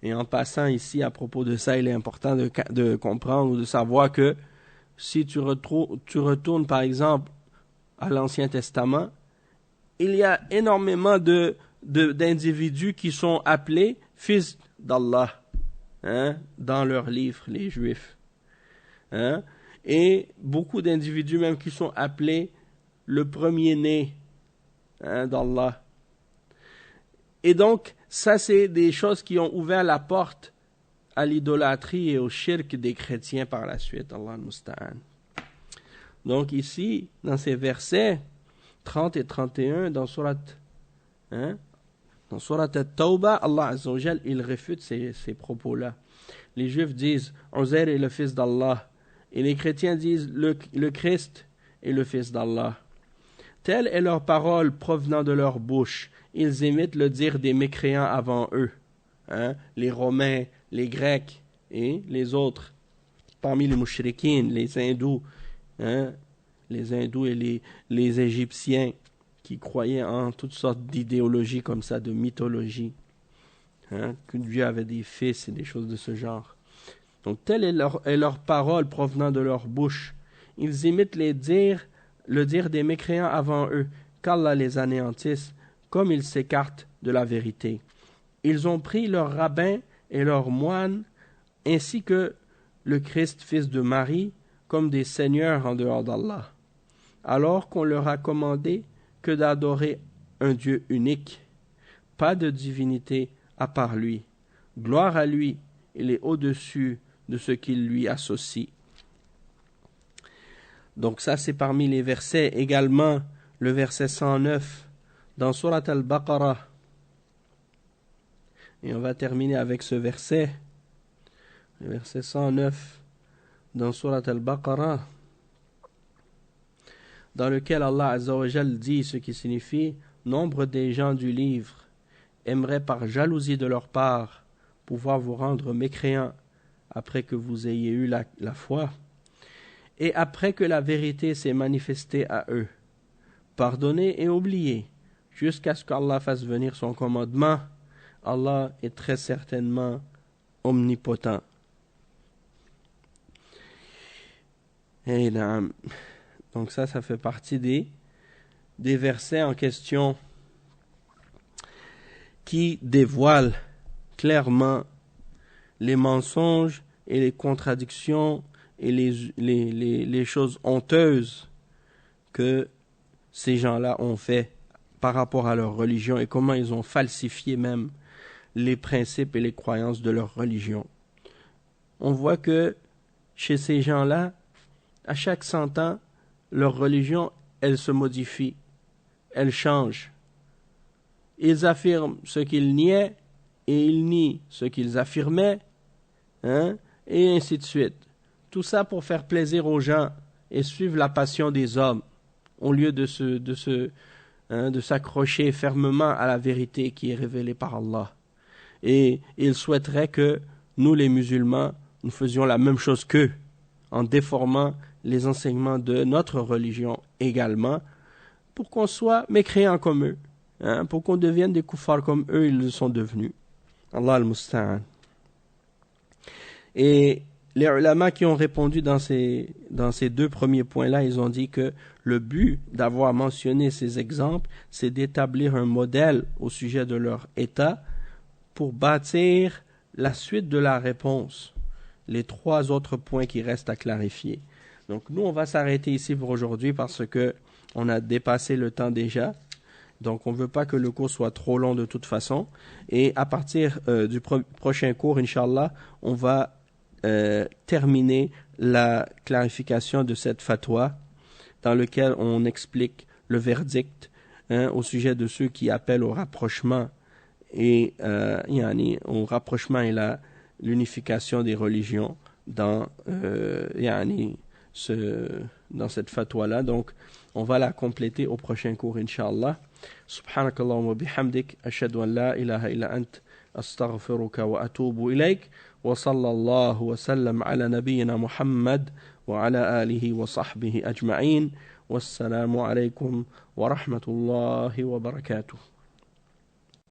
Et en passant ici à propos de ça, il est important de comprendre ou de savoir que si tu retournes par exemple à l'Ancien Testament, il y a énormément d'individus qui sont appelés fils d'Allah, dans leurs livres, les Juifs. Et beaucoup d'individus même qui sont appelés le premier-né d'Allah. Et donc, ça c'est des choses qui ont ouvert la porte à l'idolâtrie et au shirk des chrétiens par la suite. Allah al-Musta'an. Donc ici, dans ces versets 30 et 31, dans Surat At-Tawbah, Allah Azza wa Jal, il réfute ces propos-là. Les Juifs disent Uzair est le fils d'Allah, et les chrétiens disent le Christ est le fils d'Allah. Telle est leur parole provenant de leur bouche. Ils imitent le dire des mécréants avant eux, les Romains, les Grecs et les autres, parmi les mouchriquines, les hindous, les hindous et les Égyptiens qui croyaient en toutes sortes d'idéologies comme ça, de mythologie, que Dieu avait des fils et des choses de ce genre. Donc telle est leur parole provenant de leur bouche. Ils imitent le dire des mécréants avant eux, qu'Allah les anéantisse, comme ils s'écartent de la vérité. Ils ont pris leurs rabbins et leurs moines, ainsi que le Christ, fils de Marie, comme des seigneurs en dehors d'Allah, alors qu'on leur a commandé que d'adorer un Dieu unique, pas de divinité à part lui. Gloire à lui, il est au-dessus de ce qu'il lui associe. Donc ça c'est parmi les versets. Également le verset 109 dans Surat Al-Baqarah. Et on va terminer avec ce verset, le verset 109 dans Surat Al-Baqarah, dans lequel Allah Azza wa Jal dit ce qui signifie nombre des gens du livre aimeraient par jalousie de leur part pouvoir vous rendre mécréants après que vous ayez eu la foi et après que la vérité s'est manifestée à eux. Pardonnez et oubliez jusqu'à ce qu'Allah fasse venir son commandement. Allah est très certainement omnipotent. Et donc ça fait partie des versets en question qui dévoilent clairement les mensonges et les contradictions et les choses honteuses que ces gens-là ont fait par rapport à leur religion et comment ils ont falsifié même les principes et les croyances de leur religion. On voit que chez ces gens-là, à chaque 100 ans, leur religion, elle se modifie, elle change. Ils affirment ce qu'ils niaient et ils nient ce qu'ils affirmaient, et ainsi de suite. Tout ça pour faire plaisir aux gens et suivre la passion des hommes, au lieu de s'accrocher fermement à la vérité qui est révélée par Allah. Et ils souhaiteraient que nous, les musulmans, nous faisions la même chose qu'eux, en déformant les enseignements de notre religion également, pour qu'on soit mécréants comme eux, pour qu'on devienne des koufars comme eux, ils le sont devenus. Allah al-Musta'an. Et les ulama qui ont répondu dans ces deux premiers points-là, ils ont dit que le but d'avoir mentionné ces exemples, c'est d'établir un modèle au sujet de leur état pour bâtir la suite de la réponse, les 3 autres points qui restent à clarifier. Donc nous, on va s'arrêter ici pour aujourd'hui parce que on a dépassé le temps déjà. Donc on ne veut pas que le cours soit trop long de toute façon. Et à partir du prochain cours, Inch'Allah, on va terminer la clarification de cette fatwa dans lequel on explique le verdict au sujet de ceux qui appellent au rapprochement et au rapprochement et l'unification des religions dans cette fatwa-là. Donc, on va la compléter au prochain cours, Inch'Allah. Subhanakallahumma wa bihamdik, ashhadu an la ilaha illa ant, astaghfiruka wa atubu ilayk, wa sallallahu wa sallam ala nabiyyina Muhammad wa ala alihi wa sahbihi ajma'in. Wassalamu alaykum wa rahmatullahi wa barakatuh.